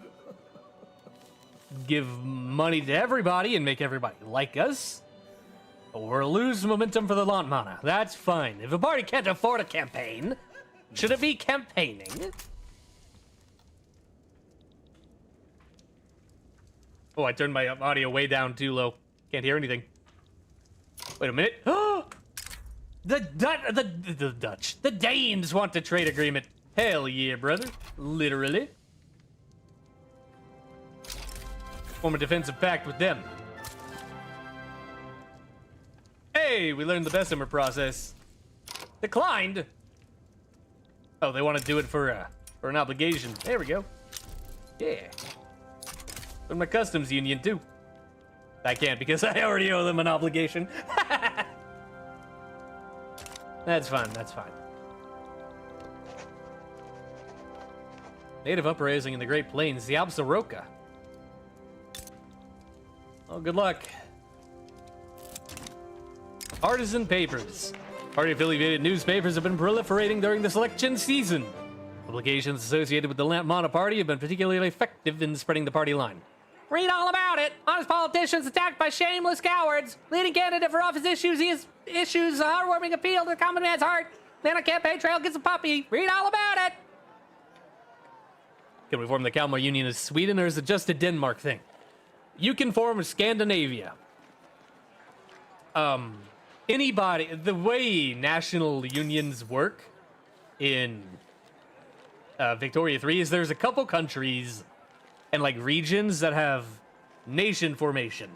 Give money to everybody and make everybody like us. Or lose momentum for the Landmanna. That's fine. If a party can't afford a campaign, should it be campaigning? Oh, I turned my audio way down too low. Can't hear anything. Wait a minute. The Dutch. The Danes want a trade agreement. Hell yeah, brother. Literally. Form a defensive pact with them. Hey, we learned the Bessemer process. Declined? Oh, they want to do it for an obligation. There we go. Yeah. From my customs union, too. I can't because I already owe them an obligation. That's fine, that's fine. Native uprising in the Great Plains, the Absaroka. Oh, good luck. Artisan papers. Party-affiliated newspapers have been proliferating during this election season. Publications associated with the Lamont Party have been particularly effective in spreading the party line. Read all about it. Honest politicians attacked by shameless cowards. Leading candidate for office issues a heartwarming appeal to the common man's heart. Then a campaign trail gets a puppy. Read all about it. Can we form the Kalmar Union as Sweden, or is it just a Denmark thing? You can form Scandinavia. Anybody, the way national unions work in Victoria 3 is there's a couple countries and like regions that have nation formation.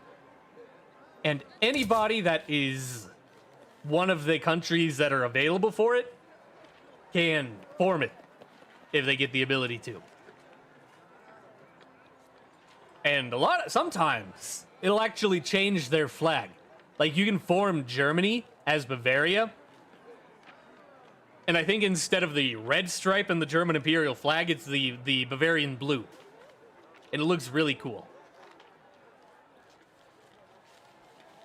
And anybody that is one of the countries that are available for it can form it if they get the ability to. And sometimes it'll actually change their flag. Like you can form Germany as Bavaria. And I think instead of the red stripe and the German imperial flag, it's the Bavarian blue. And it looks really cool.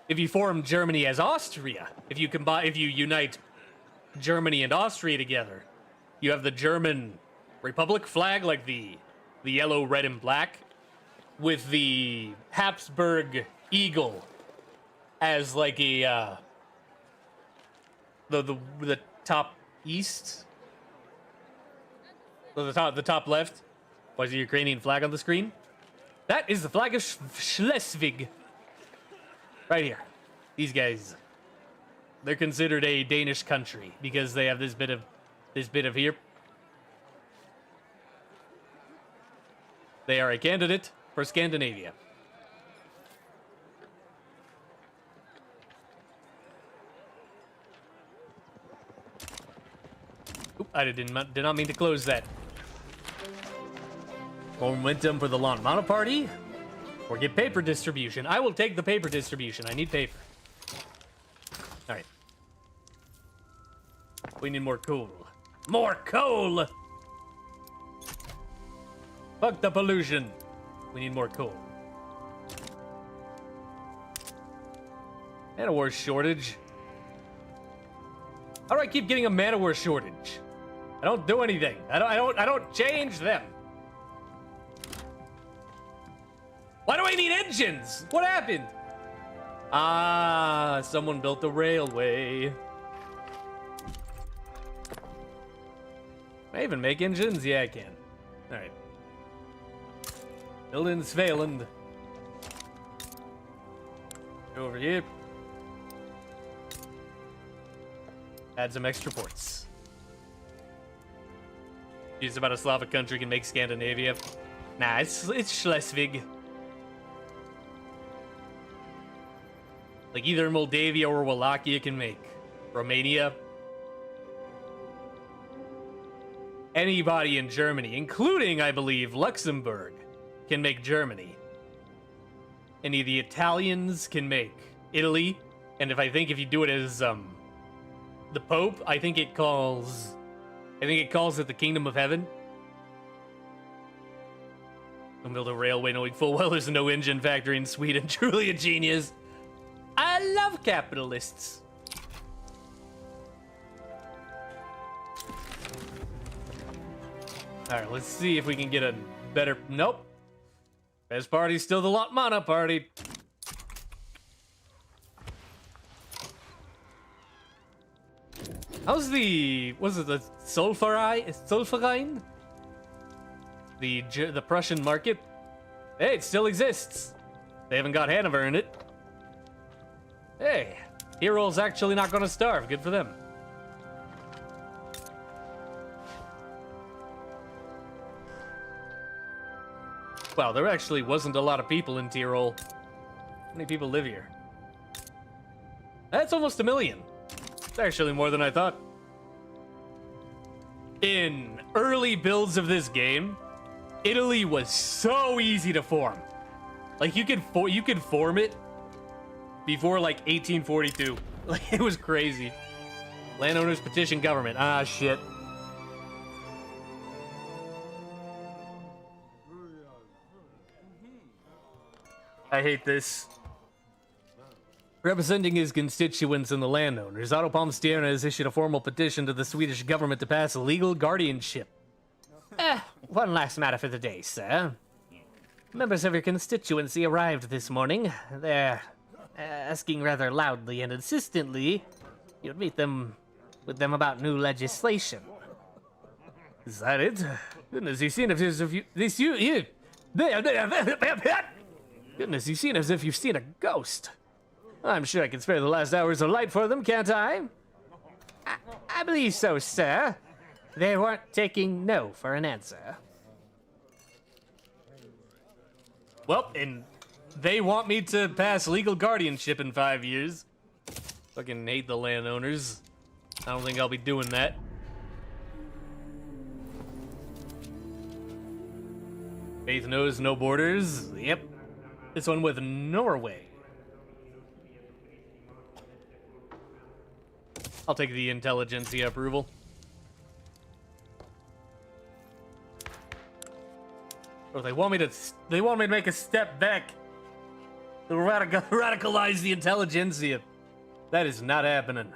If you form Germany as Austria, if you unite Germany and Austria together, you have the German Republic flag, like the yellow, red, and black, with the Habsburg eagle as like a the top east, the top left. Why is the Ukrainian flag on the screen? That is the flag of Schleswig. Right here. These guys, they're considered a Danish country because they have this bit of here. They are a candidate for Scandinavia. Oop, I did not mean to close that. Momentum for the Lamont Party, or get paper distribution. I will take the paper distribution. I need paper. All right. We need more coal. More coal! Fuck the pollution. We need more coal. Man-o-war shortage. How do I keep getting a man-o-war shortage? I don't do anything. I don't change them. Why do I need engines? What happened? Ah, someone built the railway. Can I even make engines? Yeah, I can. All right. Building Svealand. Over here. Add some extra ports. Just about a Slavic country can make Scandinavia. Nah, it's Schleswig. Like either Moldavia or Wallachia can make Romania. Anybody in Germany, including, I believe, Luxembourg, can make Germany. Any of the Italians can make Italy. And if you do it as the Pope, I think it calls it the Kingdom of Heaven. Don't build a railway knowing full well there's no engine factory in Sweden. Truly a genius. I love capitalists. Alright, let's see if we can get a better... Nope. Best party's still the Lamont Party. How's the... Was it the Sulfurine? The Prussian market? Hey, it still exists. They haven't got Hanover in it. Hey, Tirol's actually not gonna starve. Good for them. Wow, there actually wasn't a lot of people in Tyrol. How many people live here? That's almost 1 million. It's actually more than I thought. in early builds of this game, Italy was so easy to form. Like you could form it before like 1842. Like it was crazy. Landowners petition government. Ah shit. I hate this. Representing his constituents and the landowners, Otto Palmstierna has issued a formal petition to the Swedish government to pass legal guardianship. One last matter for the day, sir. Members of your constituency arrived this morning. They're asking rather loudly and insistently you'd meet them with them about new legislation. Is that it? Goodness, you seem as if you Goodness, you seem as if you've seen a ghost. I'm sure I can spare the last hours of light for them, can't I? I believe so, sir. They weren't taking no for an answer. Well, and they want me to pass legal guardianship in 5 years. Fucking hate the landowners. I don't think I'll be doing that. Faith knows no borders. Yep. This one with Norway. I'll take the intelligentsia approval. Or they want me to make a step back. To radicalize the intelligentsia. That is not happening.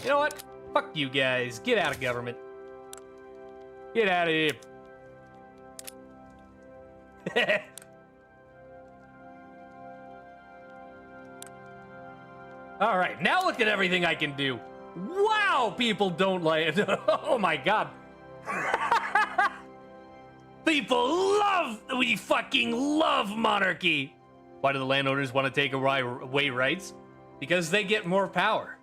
You know what? Fuck you guys. Get out of government. Get out of here. All right, now look at everything I can do. Wow, people don't like it. Oh my god. We fucking love monarchy. Why do the landowners want to take away rights? Because they get more power.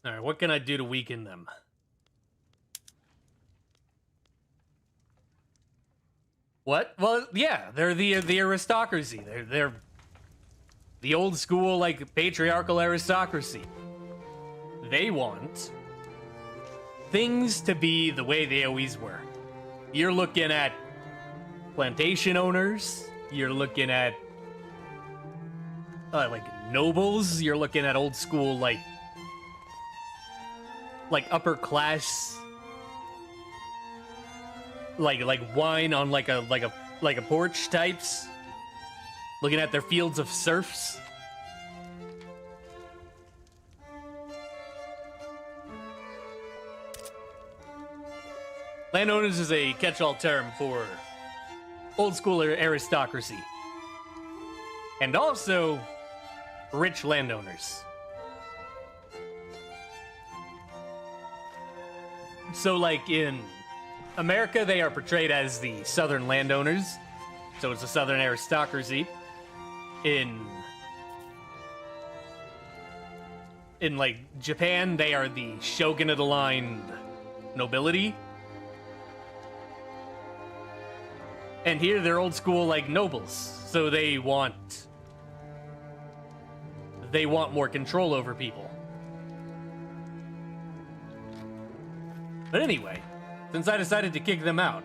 All right, what can I do to weaken them? What? Well, yeah, they're the aristocracy. They're the old school, like, patriarchal aristocracy. They want things to be the way they always were. You're looking at plantation owners. You're looking at like nobles. You're looking at old school, like upper class, like wine on like a porch types, looking at their fields of serfs. Landowners is a catch-all term for old school aristocracy, and also rich landowners. So, like, in America, they are portrayed as the southern landowners. So it's a southern aristocracy. In like, Japan, they are the shogunate-aligned nobility. And here, they're old school, like, nobles. So they want more control over people. But anyway, since I decided to kick them out,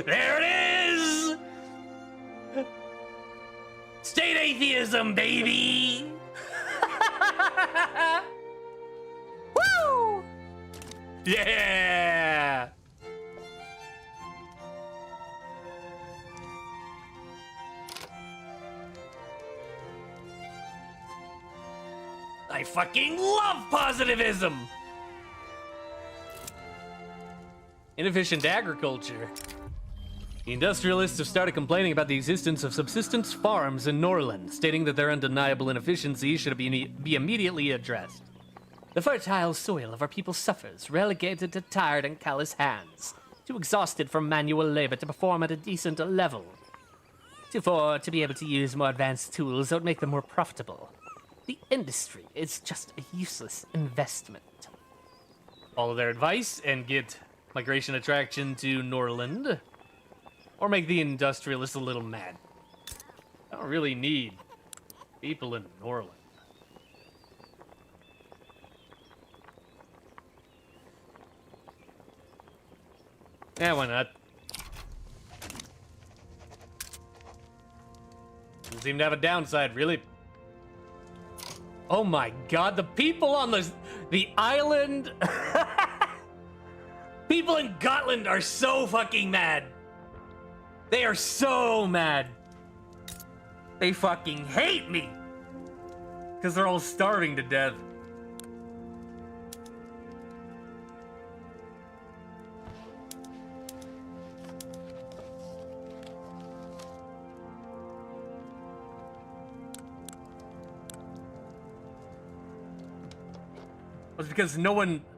there it is! State atheism, baby! Woo! Yeah! I fucking love positivism! Inefficient agriculture. The industrialists have started complaining about the existence of subsistence farms in Norland, stating that their undeniable inefficiency should be immediately addressed. The fertile soil of our people suffers, relegated to tired and callous hands, too exhausted from manual labor to perform at a decent level. To be able to use more advanced tools that would make them more profitable. The industry is just a useless investment. Follow their advice and get migration attraction to Norland. Or make the industrialists a little mad. I don't really need people in Norland. Yeah, why not? Doesn't seem to have a downside, really. Oh my god, the people on the island... People in Gotland are so fucking mad. They are so mad. They fucking hate me. Because they're all starving to death.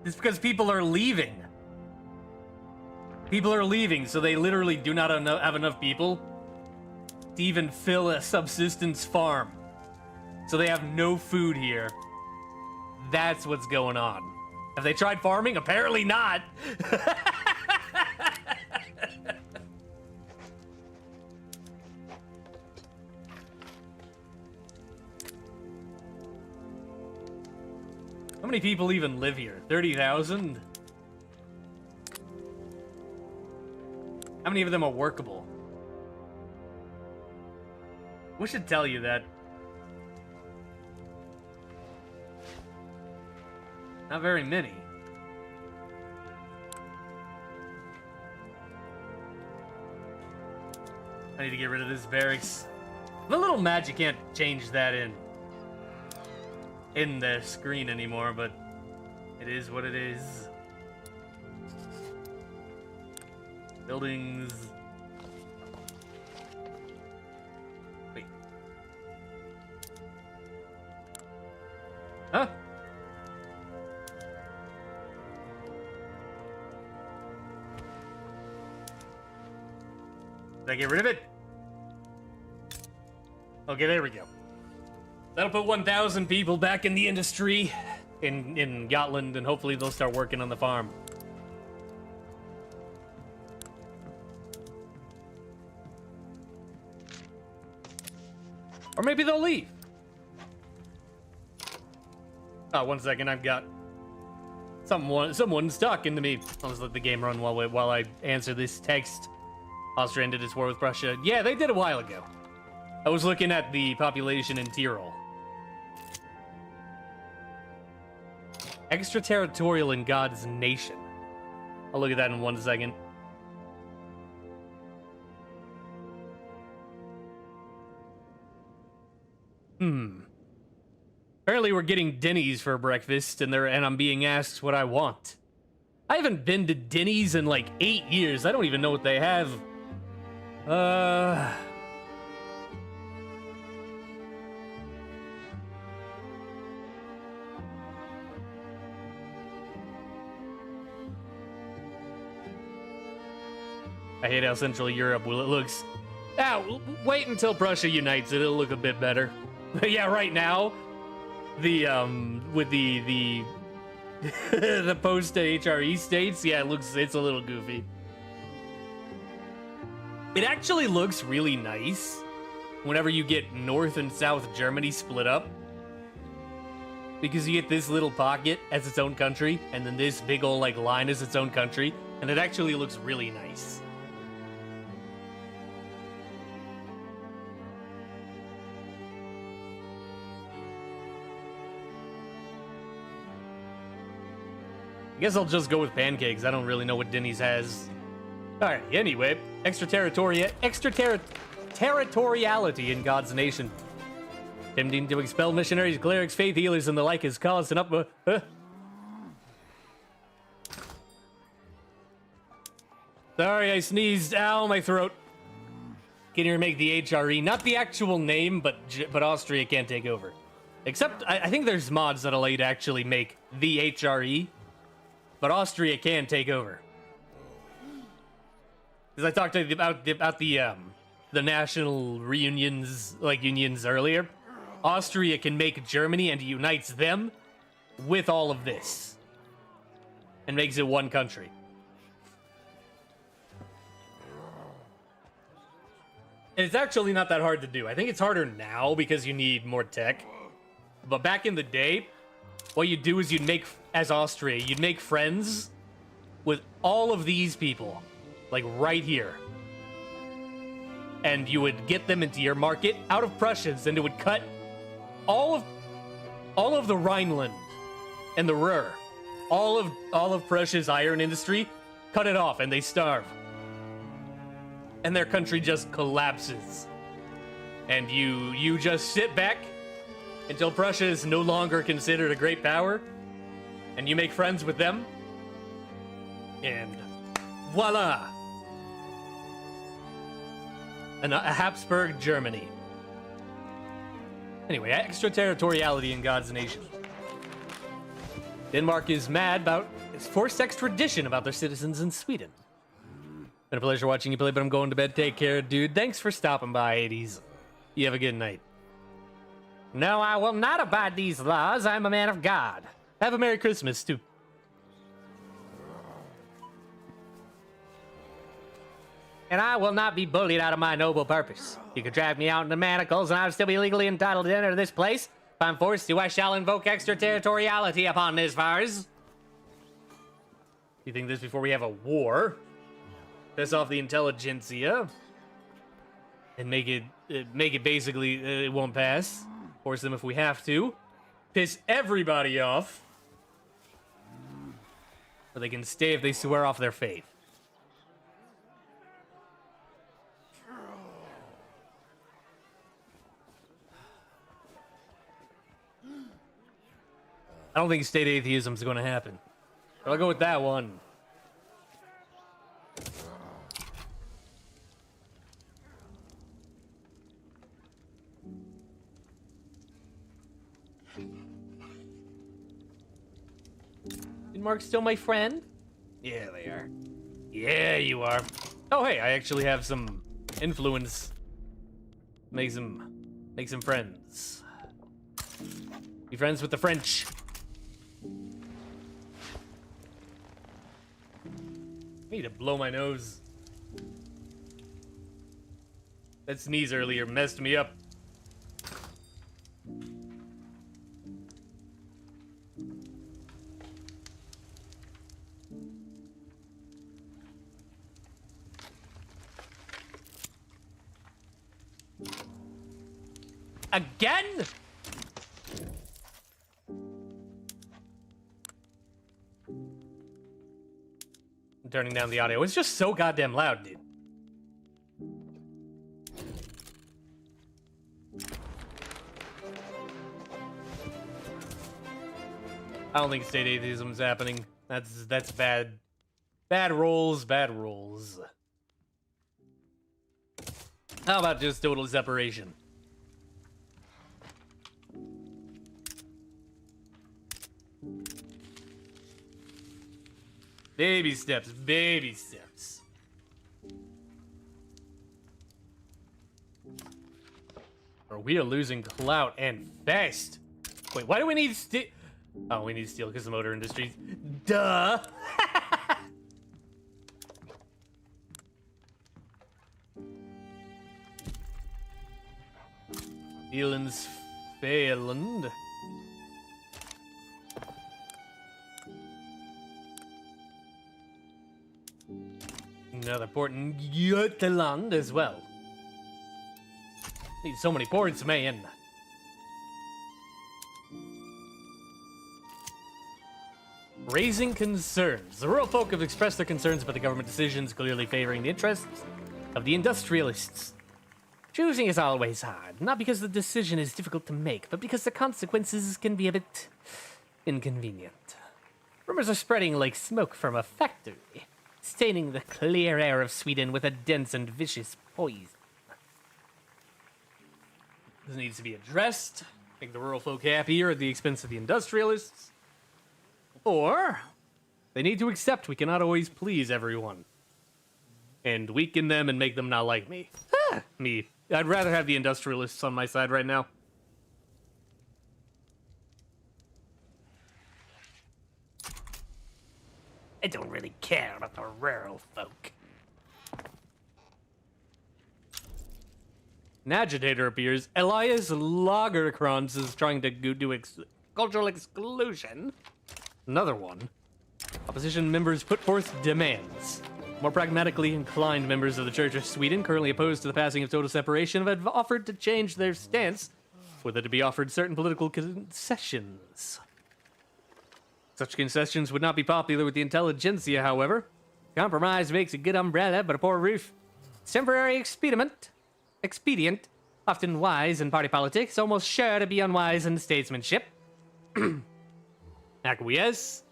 It's because people are leaving. People are leaving, so they literally do not have enough people to even fill a subsistence farm. So they have no food here. That's what's going on. Have they tried farming? Apparently not. How many people even live here? 30,000? How many of them are workable? We should tell you that. Not very many. I need to get rid of this barracks. The little magic can't change that in the screen anymore, but it is what it is. Buildings. Wait. Huh? Did I get rid of it? Okay, there we go. That'll put 1,000 people back in the industry in Gotland, and hopefully they'll start working on the farm. Or maybe they'll leave. Oh, 1 second, I've got someone's talking to me. I'll just let the game run while I answer this text. Austria ended its war with Prussia. Yeah, they did a while ago. I was looking at the population in Tyrol. Extraterritorial in God's nation. I'll look at that in 1 second. Apparently we're getting Denny's for breakfast, and I'm being asked what I want. I haven't been to Denny's in like 8 years. I don't even know what they have. I hate how Central Europe looks. Wait until Prussia unites it. It'll look a bit better. Yeah, right now, with the the post HRE states, yeah, it's a little goofy. It actually looks really nice whenever you get North and South Germany split up, because you get this little pocket as its own country, and then this big old like line as its own country, and it actually looks really nice. I guess I'll just go with pancakes. I don't really know what Denny's has. Alright, anyway, extraterritoriality in God's nation. Attempting to expel missionaries, clerics, faith healers, and the like has caused an uproar. Sorry, I sneezed. Ow, my throat. Can you make the HRE? Not the actual name, but Austria can't take over. Except, I think there's mods that allow you to actually make the HRE, but Austria can take over. Because I talked about the national reunions, like unions earlier. Austria can make Germany and unites them with all of this. And makes it one country. And it's actually not that hard to do. I think it's harder now because you need more tech. But back in the day, what you'd do is as Austria, you'd make friends with all of these people. Like right here. And you would get them into your market out of Prussians, and it would cut all of the Rhineland and the Ruhr. All of Prussia's iron industry, cut it off and they starve. And their country just collapses. And you just sit back until Prussia is no longer considered a great power, and you make friends with them, and voila! A Habsburg Germany. Anyway, extraterritoriality in God's nation. Denmark is mad about its forced extradition about their citizens in Sweden. Been a pleasure watching you play, but I'm going to bed. Take care, dude. Thanks for stopping by, 80s. You have a good night. No, I will not abide these laws. I'm a man of God. Have a Merry Christmas, too. And I will not be bullied out of my noble purpose. You could drag me out into manacles, and I would still be legally entitled to enter this place. If I'm forced to, I shall invoke extraterritoriality upon this Vars. You think this before we have a war? Piss off the intelligentsia. And make it basically, it won't pass. Force them if we have to. Piss everybody off. Or they can stay if they swear off their faith. I don't think state atheism is going to happen. But I'll go with that one. Denmark's still my friend? Yeah, they are. Yeah, you are. Oh, hey, I actually have some influence. Make some friends. Be friends with the French. I need to blow my nose. That sneeze earlier messed me up. Again? I'm turning down the audio. It's just so goddamn loud, dude. I don't think state atheism is happening. That's bad. Bad rules, bad rules. How about just total separation? Baby steps, baby steps. Or we are losing clout and fast. Wait, why do we need steel? Oh, we need steel because the motor industry. Duh. Eland's Failand. Another port in Götaland as well. Need so many ports, man. Raising concerns. The rural folk have expressed their concerns about the government decisions clearly favoring the interests of the industrialists. Choosing is always hard, not because the decision is difficult to make, but because the consequences can be a bit inconvenient. Rumors are spreading like smoke from a factory, staining the clear air of Sweden with a dense and vicious poison. This needs to be addressed. Make the rural folk happier at the expense of the industrialists. Or they need to accept we cannot always please everyone. And weaken them and make them not like me. Me. I'd rather have the industrialists on my side right now. I don't really care about the rural folk. An agitator appears. Elias Lagerkrantz is trying to do cultural exclusion. Another one. Opposition members put forth demands. More pragmatically inclined members of the Church of Sweden, currently opposed to the passing of total separation, have offered to change their stance, whether to be offered certain political concessions. Such concessions would not be popular with the intelligentsia, however. Compromise makes a good umbrella, but a poor roof. It's temporary expedient, often wise in party politics, almost sure to be unwise in statesmanship. Acquiesce.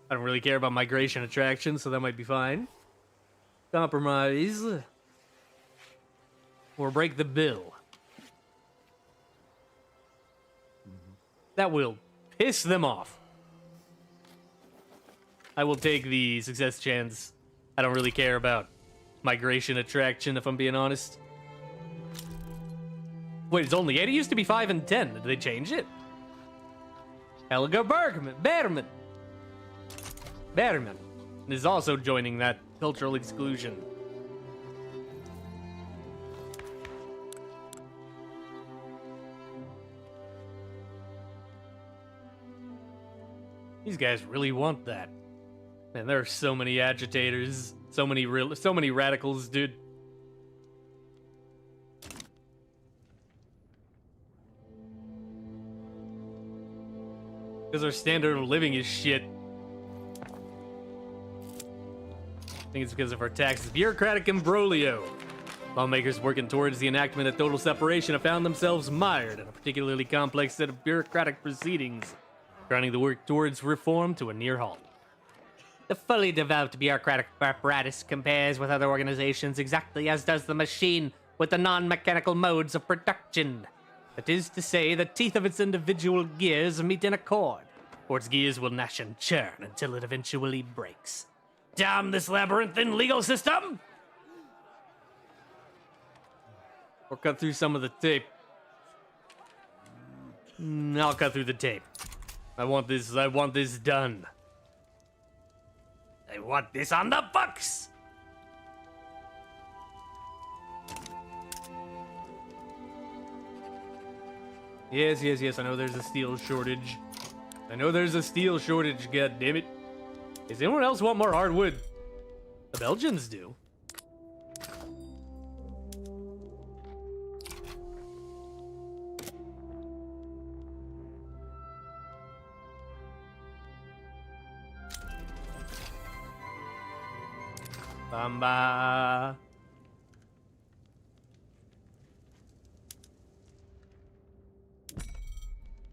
I don't really care about migration attraction, so that might be fine. Compromise. Or break the bill. That will piss them off. I will take the success chance. I don't really care about migration attraction, if I'm being honest. Wait, it's only 8? It used to be 5 and 10. Did they change it? Helga Bergman is also joining that cultural exclusion. These guys really want that. Man, there are so many agitators, so many radicals, dude. Because our standard of living is shit. I think it's because of our taxes. Bureaucratic imbroglio. Lawmakers working towards the enactment of total separation have found themselves mired in a particularly complex set of bureaucratic proceedings, grinding the work towards reform to a near halt. The fully developed bureaucratic apparatus compares with other organizations exactly as does the machine with the non-mechanical modes of production. That is to say, the teeth of its individual gears meet in accord, or its gears will gnash and churn until it eventually breaks. Damn this labyrinthine legal system! Or cut through some of the tape. I'll cut through the tape. I want this done. I want this on the books! Yes, I know there's a steel shortage. God damn it. Does anyone else want more hardwood? The Belgians do. Bamba.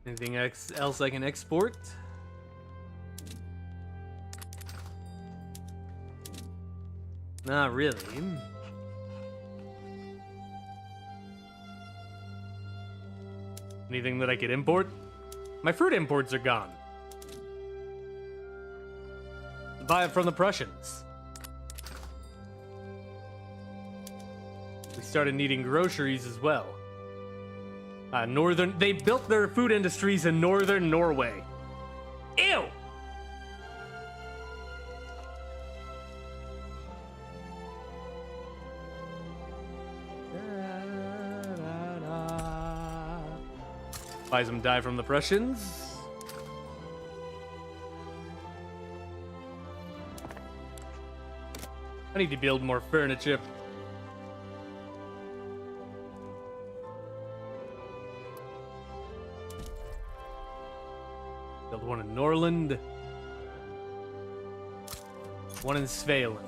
Anything else I can export? Not really. Anything that I could import? My fruit imports are gone. Buy it from the Prussians. We started needing groceries as well. They built their food industries in northern Norway. Ew! Buy some dye from the Prussians. I need to build more furniture. Build one in Norland. One in Svealand.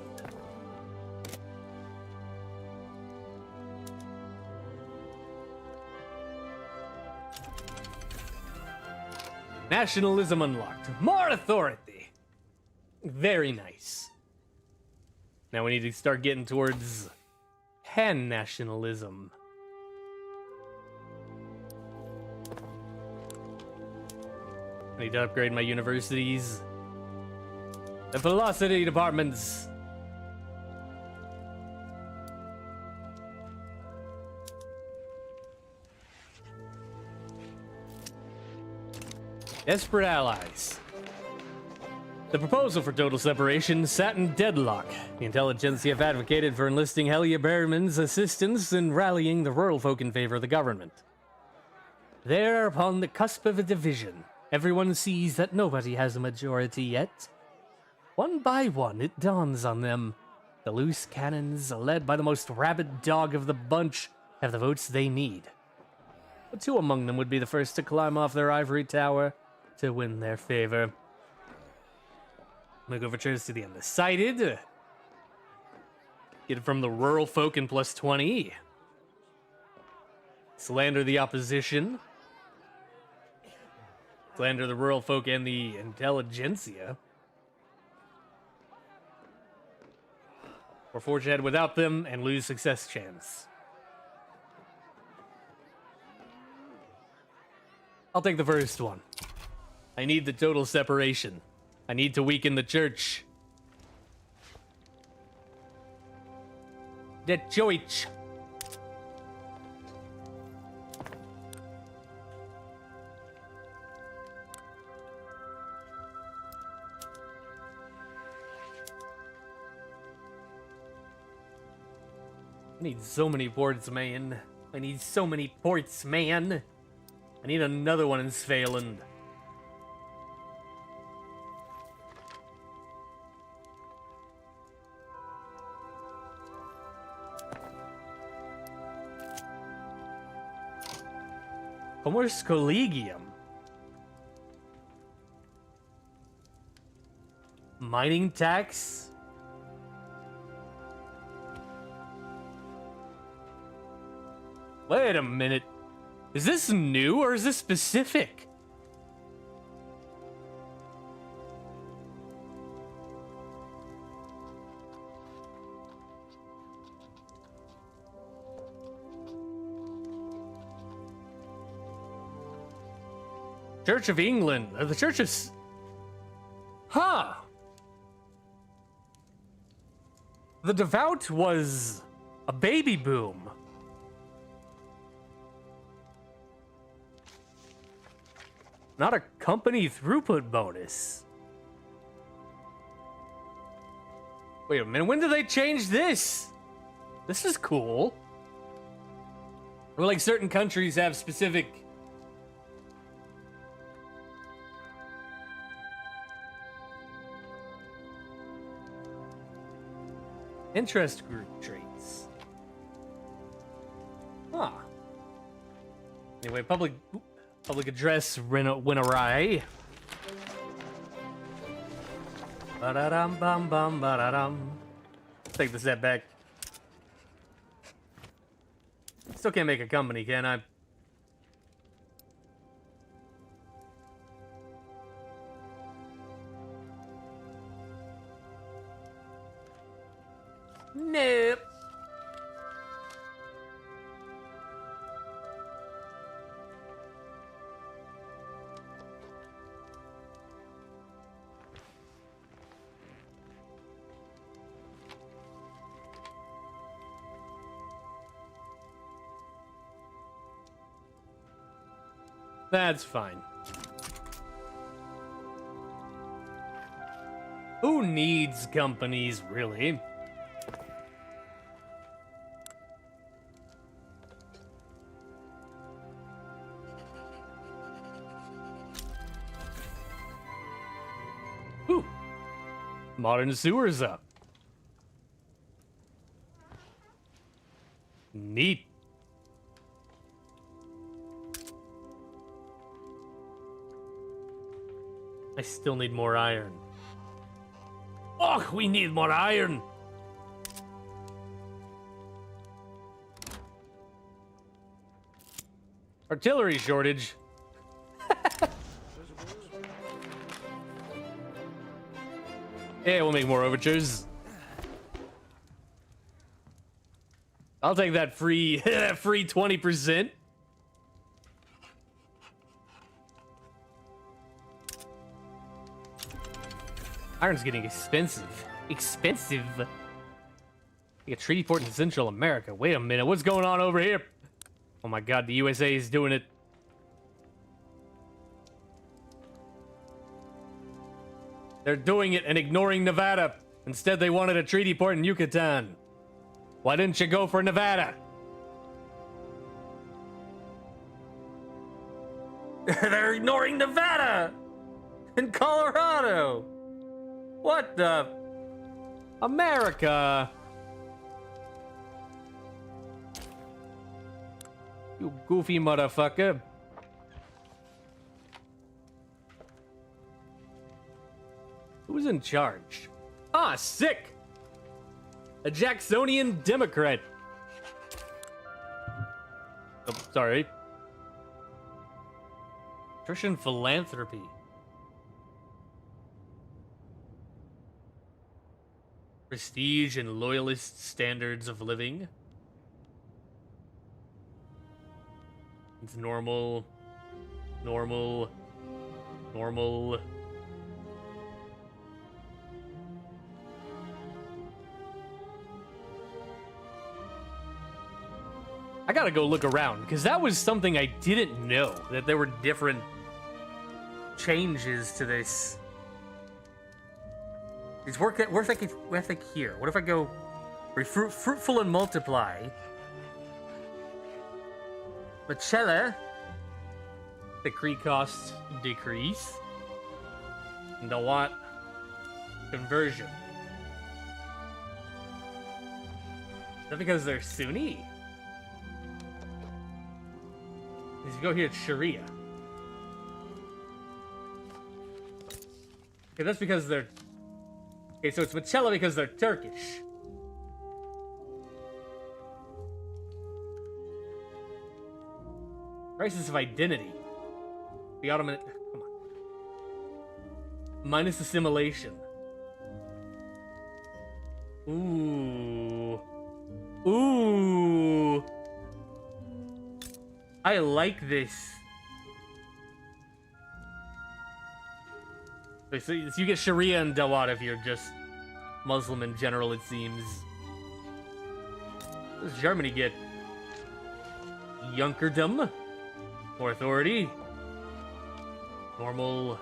Nationalism unlocked. More authority. Very nice. Now we need to start getting towards pan-nationalism. Need to upgrade my universities. The velocity departments. Desperate allies. The proposal for total separation sat in deadlock. The intelligentsia have advocated for enlisting Helia Behrman's assistance in rallying the rural folk in favor of the government. There, upon the cusp of a division, everyone sees that nobody has a majority yet. One by one, it dawns on them. The loose cannons, led by the most rabid dog of the bunch, have the votes they need. But two among them would be the first to climb off their ivory tower to win their favor. Make overtures to the undecided. Get it from the rural folk in plus 20. Slander the opposition. Slander the rural folk and the intelligentsia. Or forge ahead without them and lose success chance. I'll take the first one. I need the total separation. I need to weaken the church. The church. I need so many ports, man. I need so many ports, man. I need another one in Svealand. Commerce Collegium. Mining tax. Wait a minute. Is this new or is this specific? Church of England. The Church of... Huh. The Devout was a baby boom. Not a company throughput bonus. Wait a minute, when did they change this? This is cool. Or like certain countries have specific... interest group traits. Huh. Anyway, public address went awry. Ba-da-dum, bum, bum, ba-da-dum. Take the step back. Still can't make a company, can I? Nope. That's fine. Who needs companies, really? Ooh. Modern sewers up. Neat. I still need more iron. Oh, we need more iron. Artillery shortage. Yeah, we'll make more overtures. I'll take that free, free 20%. Iron's getting expensive. Expensive. Like a treaty port in Central America. Wait a minute, what's going on over here? Oh my god, the USA is doing it. They're doing it and ignoring Nevada. Instead, they wanted a treaty port in Yucatan. Why didn't you go for Nevada? They're ignoring Nevada and Colorado. What the? America. You goofy motherfucker. Who's in charge? Ah, sick! A Jacksonian Democrat. Oh, sorry. Christian philanthropy. Prestige and loyalist standards of living. It's normal. Normal. Normal. I gotta go look around, because that was something I didn't know, that there were different changes to this. It's work ethic here. What if I go fruitful and multiply? Machella. Decree costs decrease. And the what? Conversion. Is that because they're Sunni? If you go here, it's Sharia. Okay, that's because they're... Okay, so it's Machella because they're Turkish. Crisis of identity. The Ottoman... Come on. Minus assimilation. Ooh. Ooh. I like this. So you get Sharia and Dawat if you're just Muslim in general, it seems. What does Germany get? Junkerdom? More authority? Normal.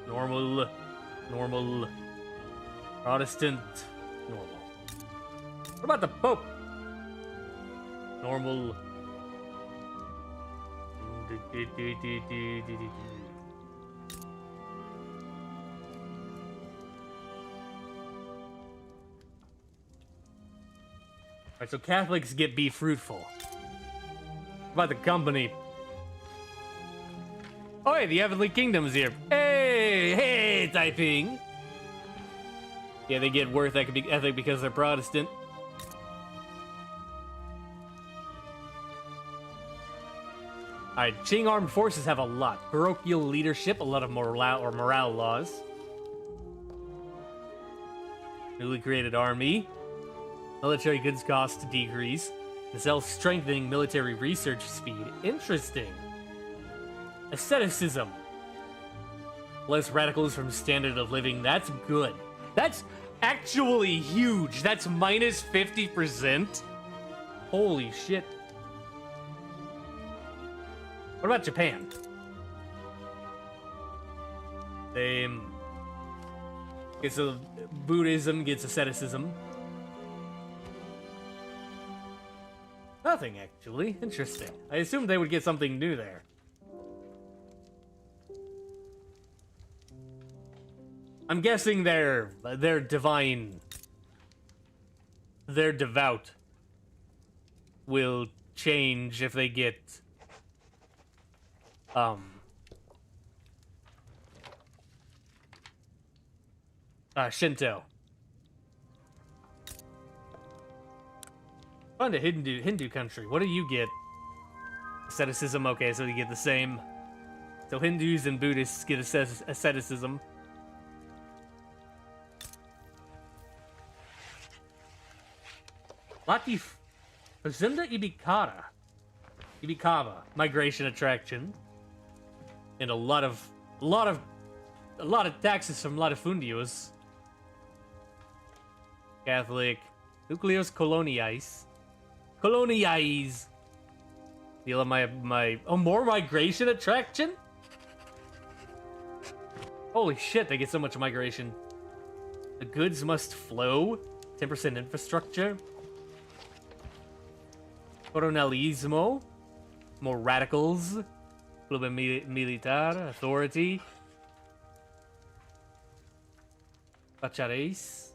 Normal. Normal. Protestant. Normal. What about the Pope? Normal. Alright, so Catholics get be fruitful. What about the company? Oh, hey, the Heavenly Kingdom's here. Hey, Taiping. Yeah, they get worth ethic because they're Protestant. Alright, Qing armed forces have a lot. Parochial leadership, a lot of morale laws. Newly created army. Military goods cost decrease. And self-strengthening military research speed. Interesting. Asceticism. Less radicals from standard of living. That's good. That's actually huge. That's minus 50%. Holy shit. What about Japan? Same. Okay, so Buddhism gets asceticism. Nothing, actually. Interesting. I assumed they would get something new there. I'm guessing they're divine. Their devout will change if they get Shinto. Find a Hindu country. What do you get? Asceticism. Okay, so you get the same. So Hindus and Buddhists get asceticism. Latif. Fazenda Ibikava. Migration attraction. And a lot of taxes from latifundios. Catholic. Nucleus coloniais. Coloniais. Feel my more migration attraction? Holy shit, they get so much migration. The goods must flow. 10% infrastructure. Coronelismo. More radicals. Club militar. Authority. Pachares.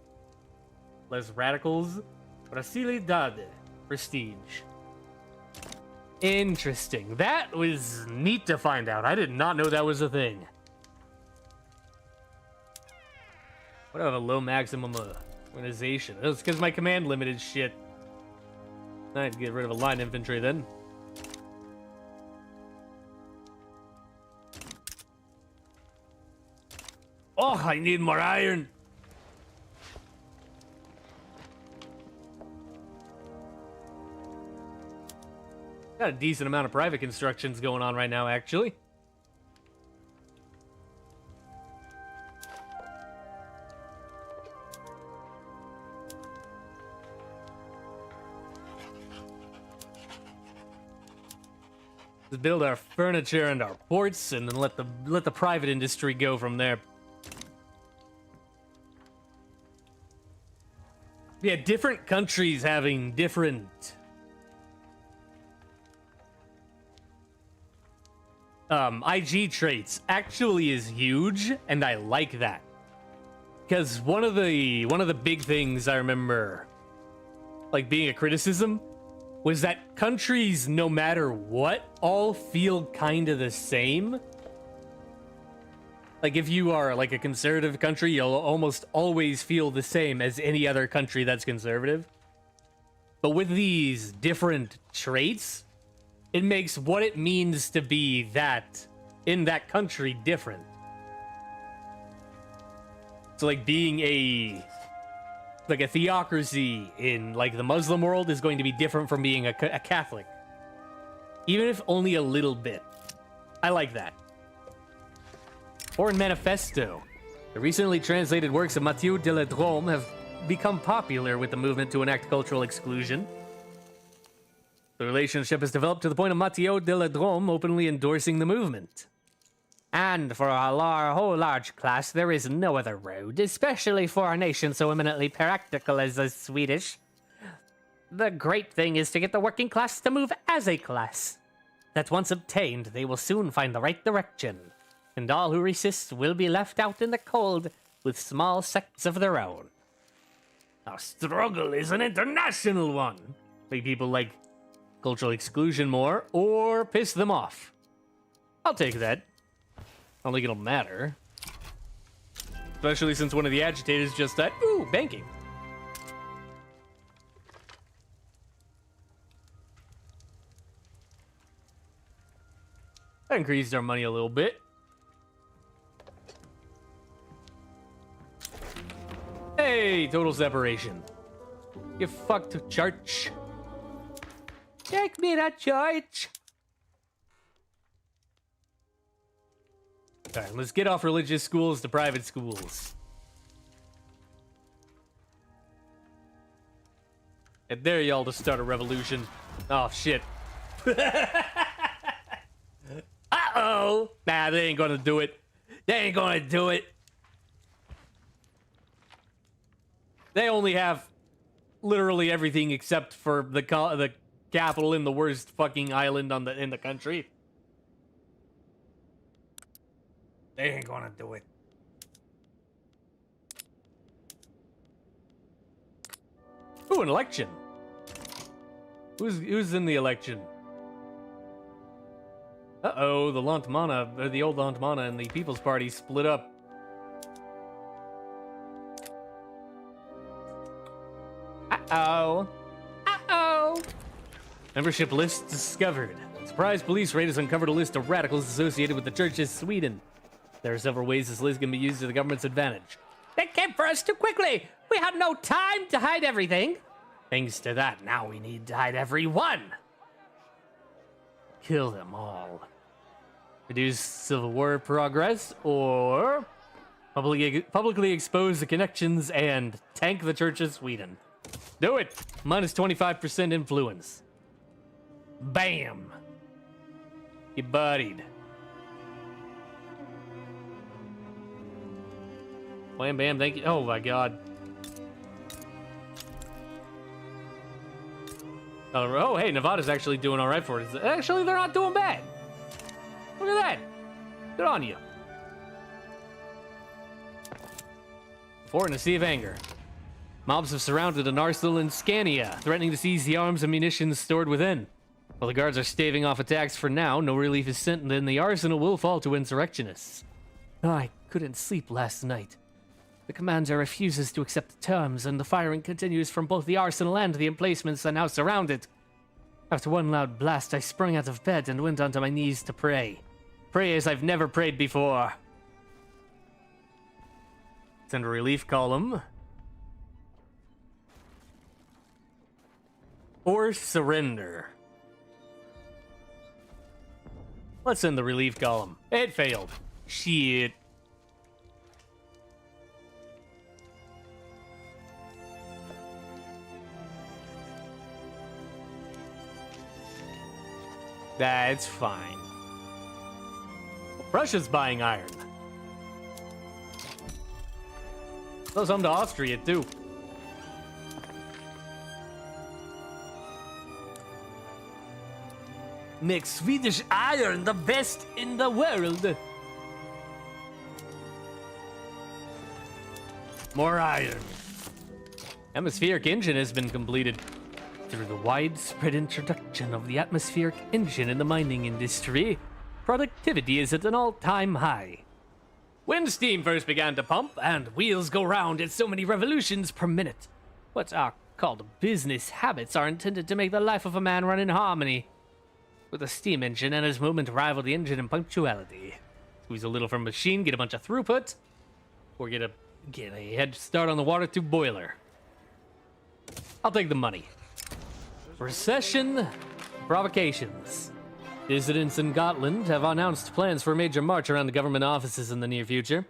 Less radicals. Brasilidade. Prestige. Interesting. That was neat to find out. I did not know that was a thing. What have a low maximum organization? It's because my command limit is shit. I'd get rid of a line infantry then. Oh, I need more iron. Got a decent amount of private constructions going on right now, actually. Let's build our furniture and our ports, and then let the private industry go from there. Yeah, different countries having different IG traits actually is huge, and I like that. Because one of the big things I remember, like being a criticism, was that countries, no matter what, all feel kind of the same. Like, if you are, like, a conservative country, you'll almost always feel the same as any other country that's conservative. But with these different traits, it makes what it means to be that, in that country, different. So, like, being a theocracy in, like, the Muslim world is going to be different from being a Catholic. Even if only a little bit. I like that. Foreign Manifesto. The recently translated works of Mathieu de la Drôme have become popular with the movement to enact cultural exclusion. The relationship has developed to the point of Mathieu de la Drôme openly endorsing the movement. And for our whole large class, there is no other road, especially for a nation so eminently practical as the Swedish. The great thing is to get the working class to move as a class. That once obtained, they will soon find the right direction, and all who resist will be left out in the cold with small sects of their own. Our struggle is an international one. Make people like cultural exclusion more, or piss them off. I'll take that. I don't think it'll matter. Especially since one of the agitators just said, ooh, banking. That increased our money a little bit. Hey, total separation. You fucked church. Take me to church. Alright, let's get off religious schools to private schools. And dare y'all to start a revolution. Oh, shit. Uh-oh! Nah, they ain't gonna do it. They ain't gonna do it. They only have literally everything except for the capital in the worst fucking island in the country. They ain't gonna do it. Ooh, an election. Who's in the election? Uh-oh, the Lantmana, the old Lantmana and the People's Party split up. Uh-oh. Uh-oh. Membership list discovered. Surprise police raid has uncovered a list of radicals associated with the Church of Sweden. There are several ways this list can be used to the government's advantage. They came for us too quickly. We had no time to hide everything. Thanks to that, now we need to hide everyone. Kill them all. Reduce Civil War progress, or Publicly expose the connections and tank the Church of Sweden. Do it! Minus 25% influence. Bam! You buddied. Wham bam, thank you. Oh my god. Oh, hey, Nevada's actually doing alright for it. Actually, they're not doing bad. Look at that. Good on you. Fort in a sea of anger. Mobs have surrounded an arsenal in Scania, threatening to seize the arms and munitions stored within. While the guards are staving off attacks for now, no relief is sent, and then the arsenal will fall to insurrectionists. I couldn't sleep last night. The commander refuses to accept the terms, and the firing continues from both the arsenal and the emplacements are now surrounded. After one loud blast, I sprung out of bed and went onto my knees to pray. Pray as I've never prayed before. Send a relief column. Or surrender. Let's send the relief column. It failed. Shit. That's fine. Russia's buying iron. So some to Austria, too. Make Swedish iron the best in the world. More iron. Atmospheric engine has been completed. Through the widespread introduction of the atmospheric engine in the mining industry, productivity is at an all-time high. When steam first began to pump and wheels go round at so many revolutions per minute, what are called business habits are intended to make the life of a man run in harmony. With a steam engine and his movement rival the engine in punctuality. Squeeze a little from a machine, get a bunch of throughput, or get a head start on the water tube boiler. I'll take the money. Recession provocations. Dissidents in Gotland have announced plans for a major march around the government offices in the near future.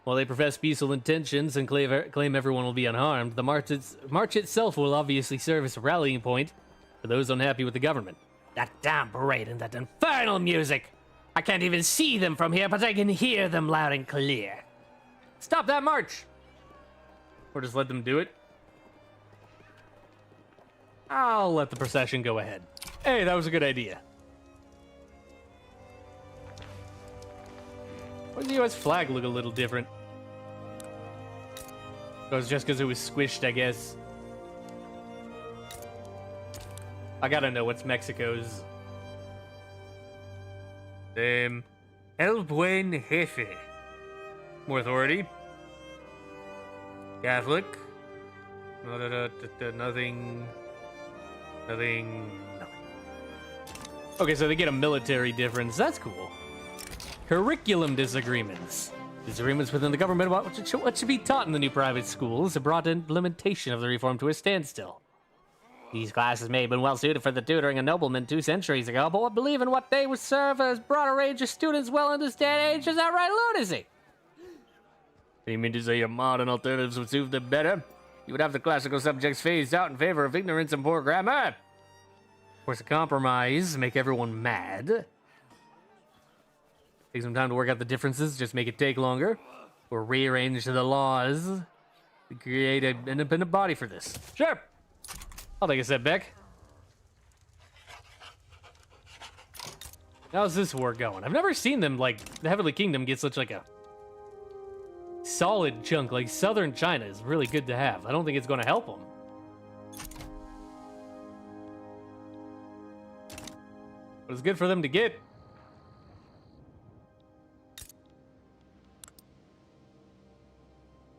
While they profess peaceful intentions and claim everyone will be unharmed, the march itself will obviously serve as a rallying point for those unhappy with the government. That damn parade and that infernal music! I can't even see them from here, but I can hear them loud and clear. Stop that march! Or just let them do it. I'll let the procession go ahead. Hey, that was a good idea. Why does the US flag look a little different? It was just because it was squished, I guess. I gotta know what's Mexico's. El Buen Jefe. More authority. Catholic. Nothing. Okay, so they get a military difference. That's cool. Curriculum disagreements. Disagreements within the government about what should be taught in the new private schools have brought implementation of the reform to a standstill. These classes may have been well suited for the tutoring of noblemen 2 centuries ago, but believe in what they would serve as broader range of students well in this day and age is outright lunacy. You mean to say your modern alternatives would suit them better? You would have the classical subjects phased out in favor of ignorance and poor grammar. Of course, a compromise, make everyone mad. Take some time to work out the differences, just make it take longer. Or rearrange the laws to create an independent body for this. Sure! I'll take a step back. How's this war going? I've never seen them, like, the Heavenly Kingdom get such, like, a solid chunk. Like, southern China is really good to have. I don't think it's going to help them. But it's good for them to get.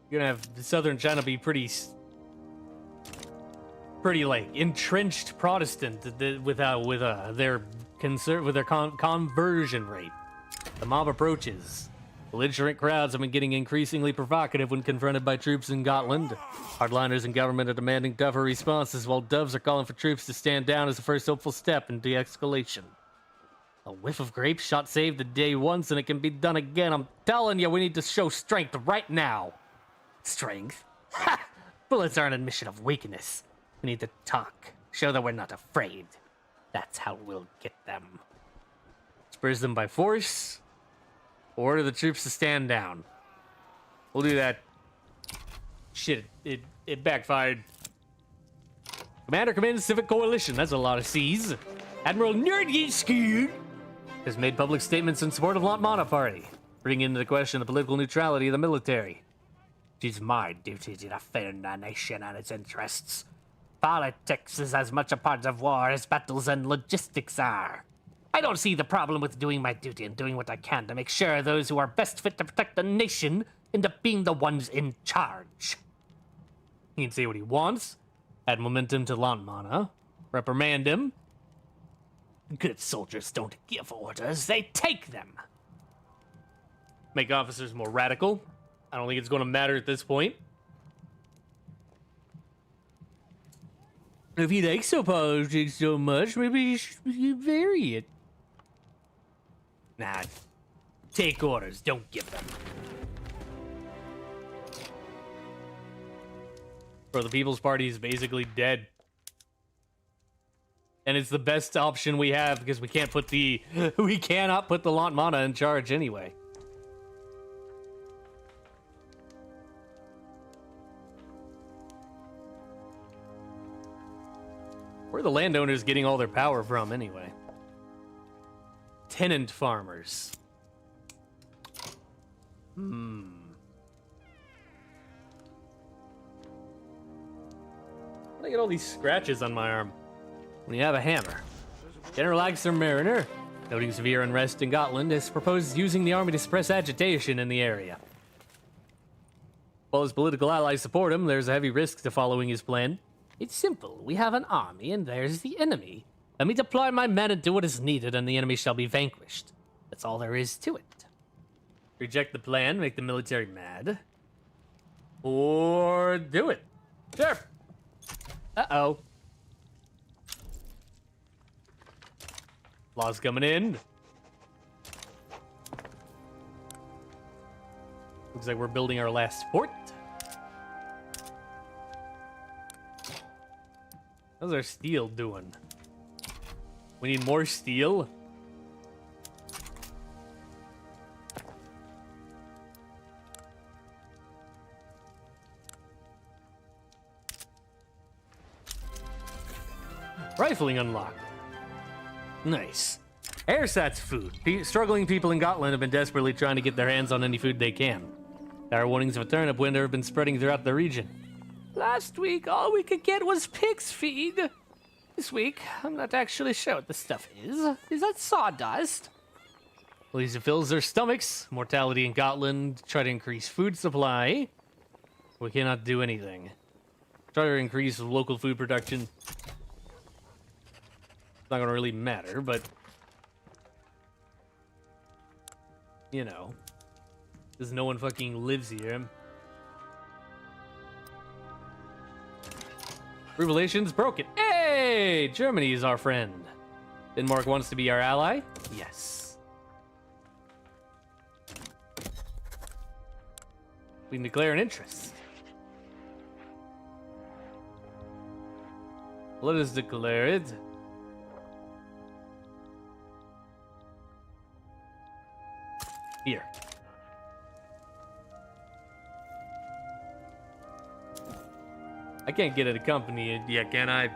You're gonna have southern China be pretty like entrenched Protestant with their conversion rate. The mob approaches. Belligerent crowds have been getting increasingly provocative when confronted by troops in Gotland. Hardliners in government are demanding tougher responses, while doves are calling for troops to stand down as the first hopeful step in de-escalation. A whiff of grape shot saved the day once, and it can be done again. I'm telling you, we need to show strength right now. Strength? Ha! Bullets are an admission of weakness. We need to talk. Show that we're not afraid. That's how we'll get them. Disperse them by force. Order the troops to stand down. We'll do that. Shit, it backfired. Commander commands Civic Coalition. That's a lot of C's. Admiral Nerdyinsky has made public statements in support of Lantmana Party, bringing into question the political neutrality of the military. It is my duty to defend our nation and its interests. Politics is as much a part of war as battles and logistics are. I don't see the problem with doing my duty and doing what I can to make sure those who are best fit to protect the nation end up being the ones in charge. He can say what he wants, add momentum to Lantmana, reprimand him. Good soldiers don't give orders, they take them. Make officers more radical. I don't think it's going to matter at this point. If he likes the politics so much, maybe you should vary it. Nah, take orders, don't give them. Bro, the People's Party is basically dead. And it's the best option we have because we cannot put the Lantmana in charge anyway. Where are the landowners getting all their power from anyway? Tenant farmers. I get all these scratches on my arm. When you have a hammer. General Agster Mariner, noting severe unrest in Gotland, has proposed using the army to suppress agitation in the area. While his political allies support him, there's a heavy risk to following his plan. It's simple. We have an army, and there's the enemy. Let me deploy my men and do what is needed, and the enemy shall be vanquished. That's all there is to it. Reject the plan, make the military mad. Or do it. Sure. Uh-oh. Laws coming in. Looks like we're building our last fort. How's our steel doing? We need more steel. Rifling unlocked. Nice. Airsat's food. Struggling people in Gotland have been desperately trying to get their hands on any food they can. Dire warnings of a turnip winter have been spreading throughout the region. Last week, all we could get was pig's feed. This week, I'm not actually sure what the stuff is. Is that sawdust? Well, it fills their stomachs. Mortality in Gotland. Try to increase food supply. We cannot do anything. Try to increase local food production. It's not gonna really matter, but you know, because no one fucking lives here. Revelations broken. Hey, Germany is our friend. Denmark wants to be our ally. Yes. We can declare an interest. Let us declare it. Here. I can't get it accompanied yet, can I?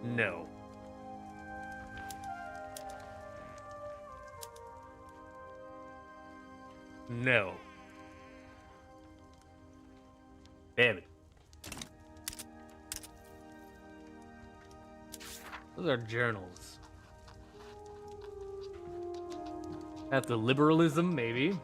No. No. Damn it. Those are journals. That's the liberalism, maybe.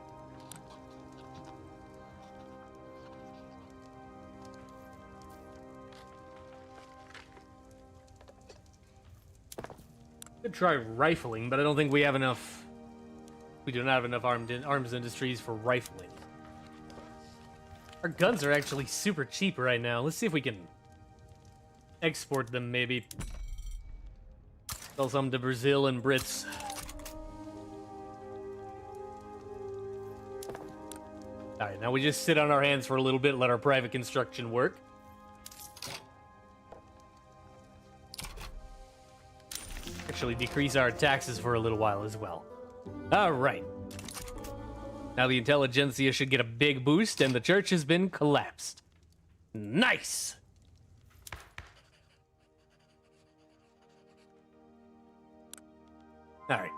Could try rifling, but I don't think we have enough We do not have enough arms industries for rifling. Our guns are actually super cheap right now. Let's see if we can export them, maybe. Sell some to Brazil and Brits. Alright, now we just sit on our hands for a little bit, let our private construction work. Actually decrease our taxes for a little while as well. Alright. Now the intelligentsia should get a big boost, and the church has been collapsed. Nice! Alright.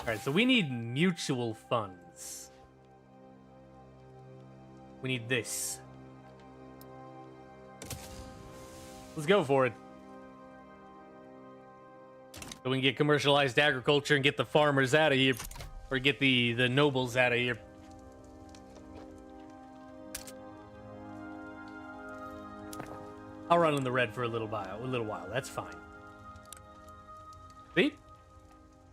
Alright, so we need mutual funds. We need this. Let's go for it. So we can get commercialized agriculture and get the farmers out of here. Or get the nobles out of here. I'll run in the red for a little while. That's fine. See?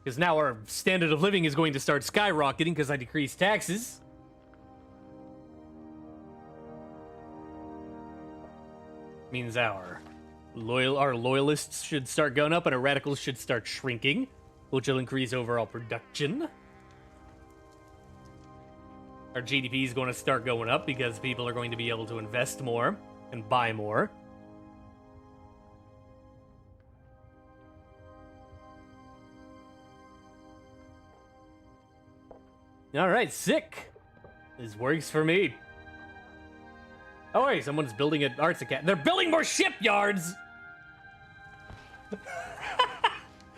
Because now our standard of living is going to start skyrocketing because I decreased taxes. Means our loyalists should start going up and our radicals should start shrinking, which will increase overall production. Our GDP is going to start going up because people are going to be able to invest more and buy more. All right, sick. This works for me. Oh, wait, someone's building an arts academy. They're building more shipyards!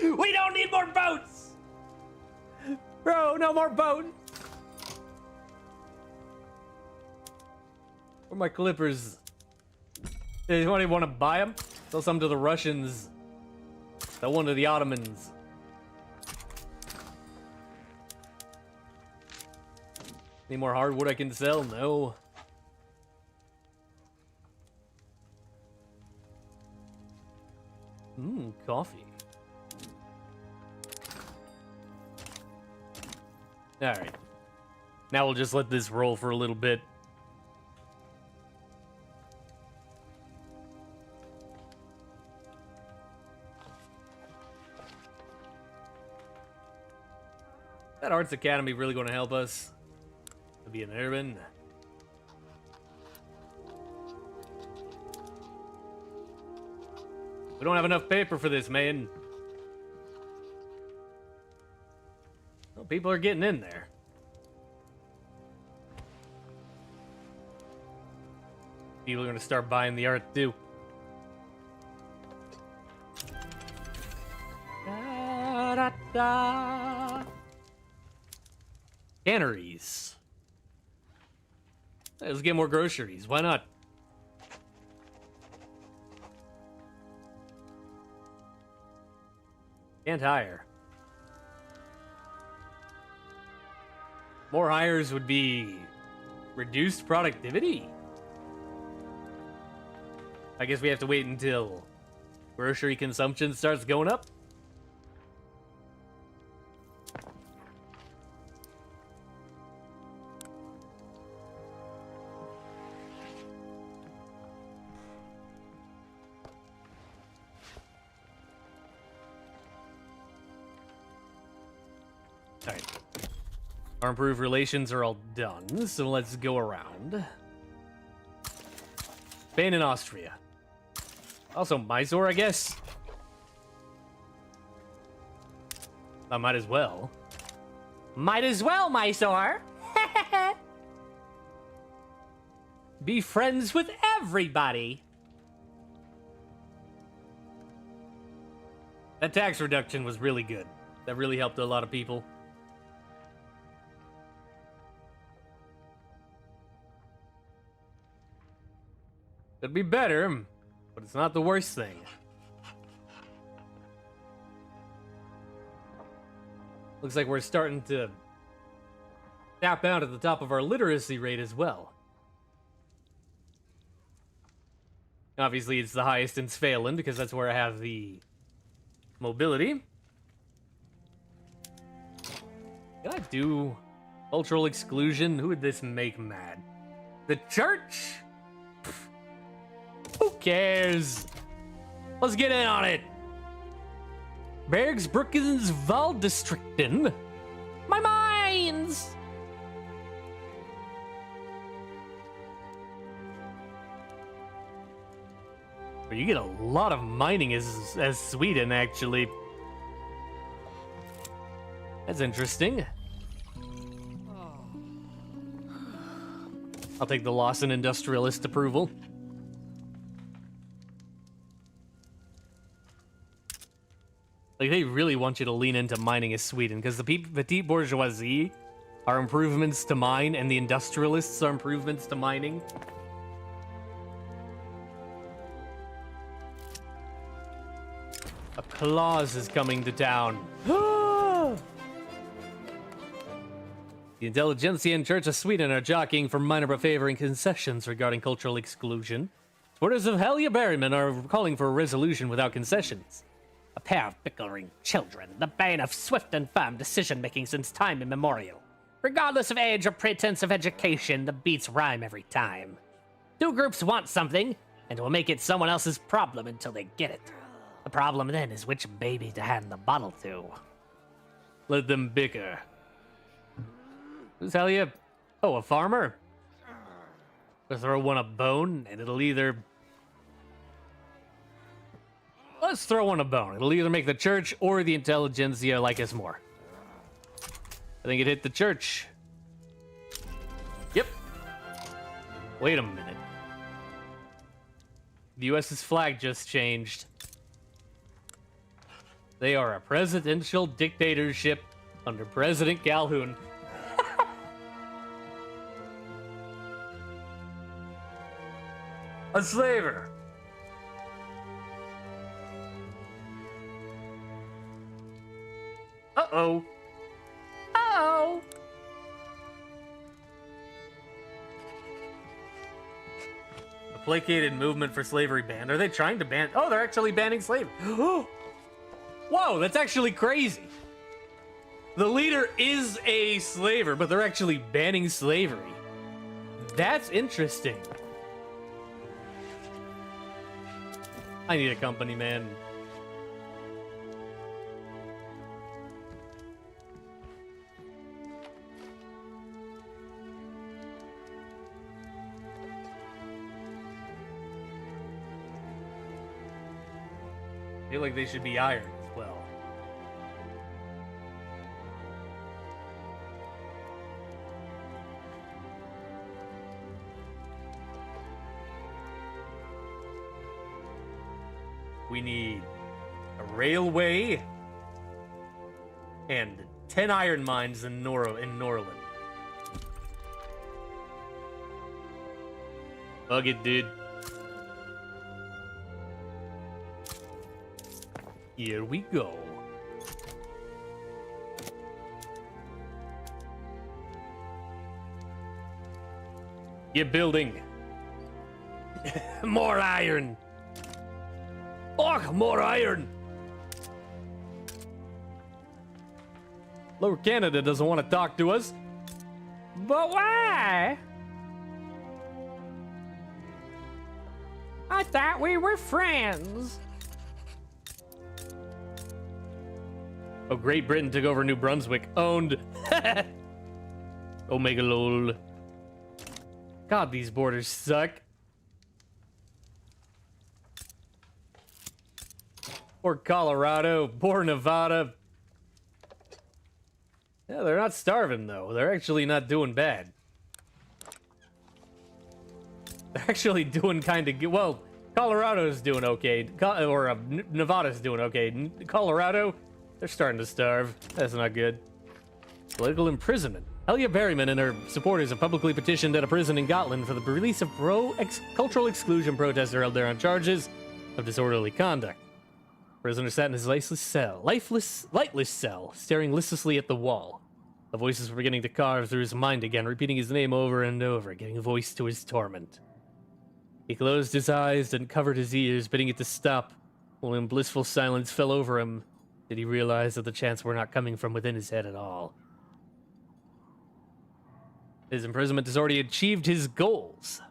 We don't need more boats! Bro, no more boats! Where are my clippers? Does anybody want to buy them? Sell some to the Russians. Sell one to the Ottomans. Any more hardwood I can sell? No. Coffee. Alright. Now we'll just let this roll for a little bit. That Arts Academy really going to help us to be an urban? We don't have enough paper for this, man. Well, people are getting in there. People are going to start buying the art, too. Da, da, da. Canneries. Let's get more groceries. Why not? Can't hire. More hires would be reduced productivity. I guess we have to wait until grocery consumption starts going up. Alright. Our improved relations are all done, so let's go around. Spain and Austria. Also Mysore, I guess. I might as well. Might as well, Mysore. Be friends with everybody. That tax reduction was really good. That really helped a lot of people. Could be better, but it's not the worst thing. Looks like we're starting to tap out at the top of our literacy rate as well. Obviously, it's the highest in Svealand because that's where I have the Mobility. Can I do cultural exclusion? Who would this make mad? The church? Pfft. Who cares? Let's get in on it. Bergsbruckens Valdistrikten. My mines! You get a lot of mining as Sweden, actually. That's interesting. I'll take the loss in industrialist approval. Like, they really want you to lean into mining as Sweden, because the petite bourgeoisie are improvements to mine, and the industrialists are improvements to mining. A clause is coming to town. The intelligentsia and Church of Sweden are jockeying for minor but favoring concessions regarding cultural exclusion. Supporters of Helga Berryman are calling for a resolution without concessions. A pair of bickering children, the bane of swift and firm decision-making since time immemorial. Regardless of age or pretense of education, the beats rhyme every time. Two groups want something, and will make it someone else's problem until they get it. The problem then is which baby to hand the bottle to. Let them bicker. Who's Helga? Oh, a farmer? We'll throw one a bone, and it'll either... Let's throw one a bone. It'll either make the church or the intelligentsia like us more. I think it hit the church. Yep. Wait a minute. The US's flag just changed. They are a presidential dictatorship under President Calhoun. A slaver. Uh-oh. Uh-oh. A placated movement for slavery banned. Are they trying to ban? Oh, they're actually banning slavery. Whoa, that's actually crazy. The leader is a slaver, but they're actually banning slavery. That's interesting. I need a company, man. I feel like they should be iron as well. We need a railway and 10 iron mines in Norland. Bug it, dude. Here we go. Get building. More iron. Oh, more iron. Lower Canada doesn't want to talk to us. But why? I thought we were friends. Oh, Great Britain took over New Brunswick. Owned. Omega lol. God, these borders suck. Poor Colorado. Poor Nevada. Yeah, they're not starving, though. They're actually not doing bad. They're actually doing kind of good. Well, Colorado's doing okay. Nevada's doing okay. Colorado... They're starting to starve. That's not good. Political imprisonment. Helga Berryman and her supporters have publicly petitioned at a prison in Gotland for the release of cultural exclusion protester held there on charges of disorderly conduct. Prisoner sat in his lifeless cell, staring listlessly at the wall. The voices were beginning to carve through his mind again, repeating his name over and over, giving a voice to his torment. He closed his eyes and covered his ears, bidding it to stop. When blissful silence fell over him, did he realize that the chants were not coming from within his head at all. His imprisonment has already achieved his goals.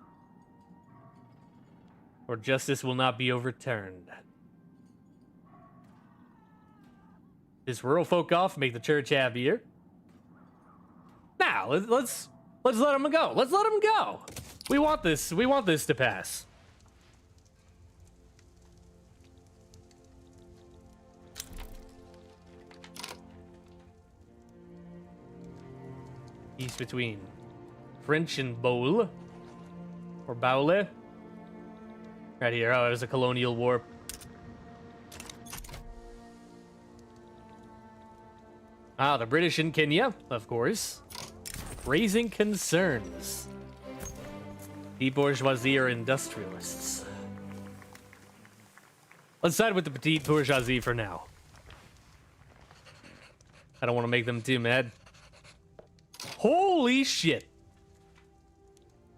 Or justice will not be overturned. This rural folk off, make the church happier. Now, let's let him go. Let's let him go. We want this to pass. Peace between French and Boule. Or Baule. Right here. Oh, it was a colonial war. Ah, the British in Kenya, of course. Raising concerns. The bourgeoisie are industrialists. Let's side with the petite bourgeoisie for now. I don't want to make them too mad. Holy shit!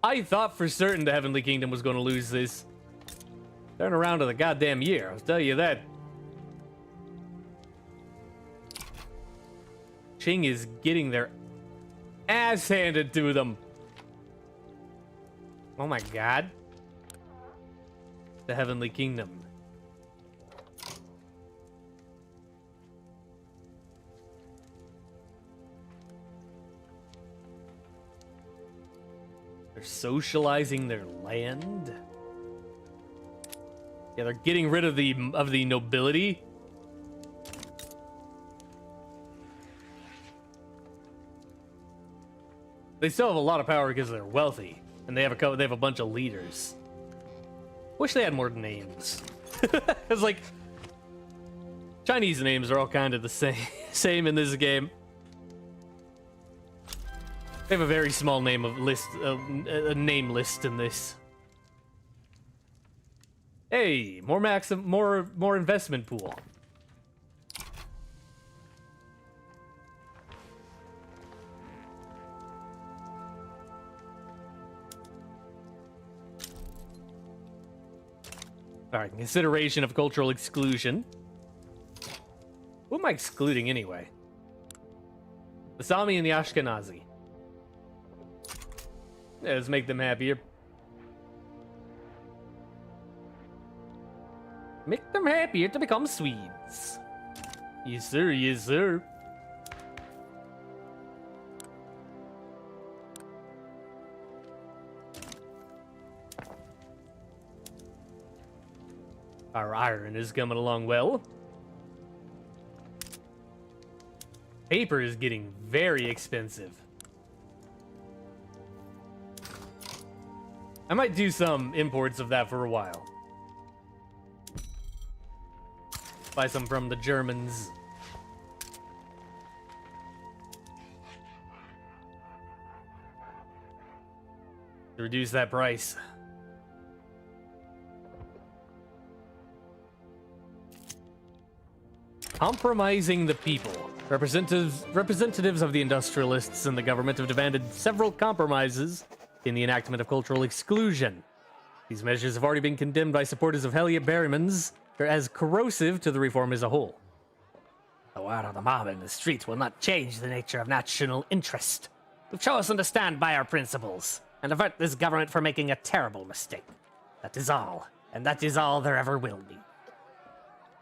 I thought for certain the Heavenly Kingdom was going to lose this. Turn around to the goddamn year, I'll tell you that. Qing is getting their ass handed to them. Oh my god. The Heavenly Kingdom. They're socializing their land. Yeah, they're getting rid of the nobility. They still have a lot of power because they're wealthy, and they have a bunch of leaders. Wish they had more names. Cause like Chinese names are all kind of the same in this game. They have a very small name list in this. Hey, more investment pool. All right, consideration of cultural exclusion. Who am I excluding anyway? The Sami and the Ashkenazi. Yeah, let's make them happier. Make them happier to become Swedes. Yes, sir. Yes, sir. Our iron is coming along well. Paper is getting very expensive. I might do some imports of that for a while. Buy some from the Germans. To reduce that price. Compromising the people. Representatives of the industrialists and the government have demanded several compromises in the enactment of cultural exclusion. These measures have already been condemned by supporters of Helge Berryman's as corrosive to the reform as a whole. The word of the mob in the streets will not change the nature of national interest. We've chosen to stand by our principles and avert this government from making a terrible mistake. That is all, and that is all there ever will be.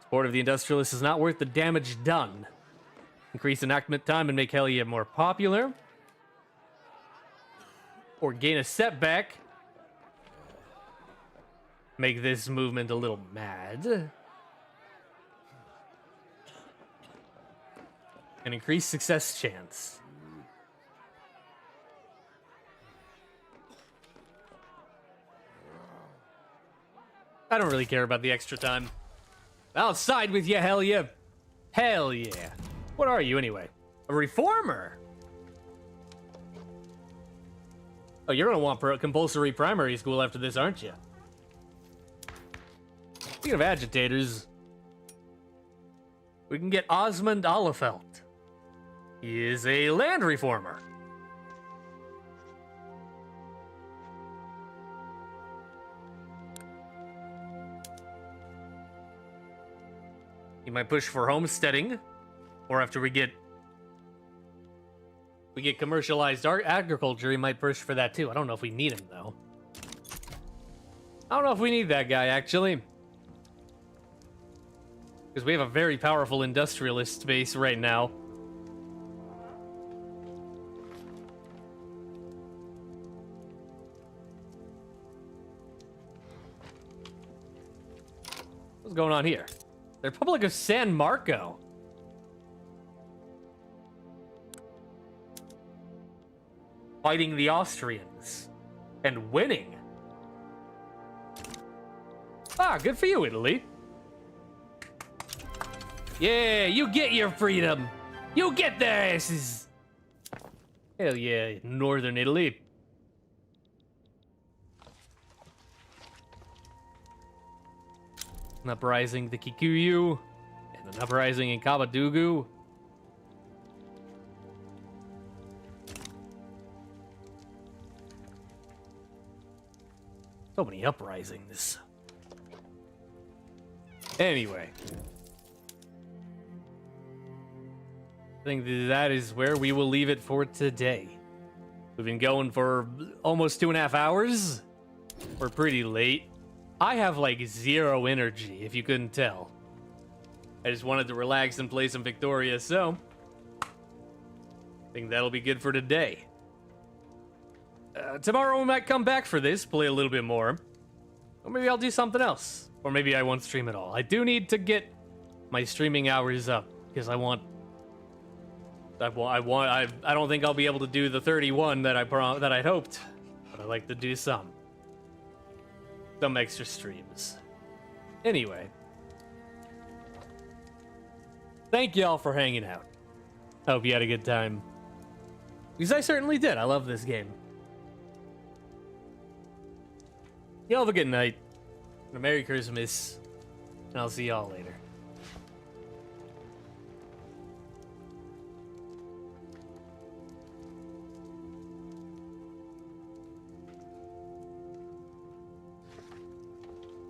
Support of the industrialists is not worth the damage done. Increase enactment time and make Helge more popular. Or gain a setback. Make this movement a little mad. And increase success chance. I don't really care about the extra time. I'll side with you, hell yeah. Hell yeah. What are you anyway? A reformer? Oh, you're gonna want compulsory primary school after this, aren't you? Speaking of agitators, we can get Osmond Allefeld. He is a land reformer. He might push for homesteading, or after we get commercialized agriculture, he might push for that too. I don't know if we need him though. I don't know if we need that guy actually, because we have a very powerful industrialist base right now. What's going on here? The Republic of San Marco. Fighting the Austrians and winning. Ah, good for you, Italy. Yeah, you get your freedom. You get their asses. Hell yeah, Northern Italy. An uprising the Kikuyu, and an uprising in Kabadugu. So many uprisings. Anyway. I think that is where we will leave it for today. We've been going for almost 2.5 hours. We're pretty late. I have like 0 energy, if you couldn't tell. I just wanted to relax and play some Victoria, so I think that'll be good for today. Tomorrow we might come back for this, play a little bit more. Or maybe I'll do something else. Or maybe I won't stream at all. I do need to get my streaming hours up, because I don't think I'll be able to do the 31 that I'd hoped. But I'd like to do some extra streams. Anyway. Thank y'all for hanging out. Hope you had a good time. Because I certainly did. I love this game. Y'all have a good night. And a Merry Christmas. And I'll see y'all later.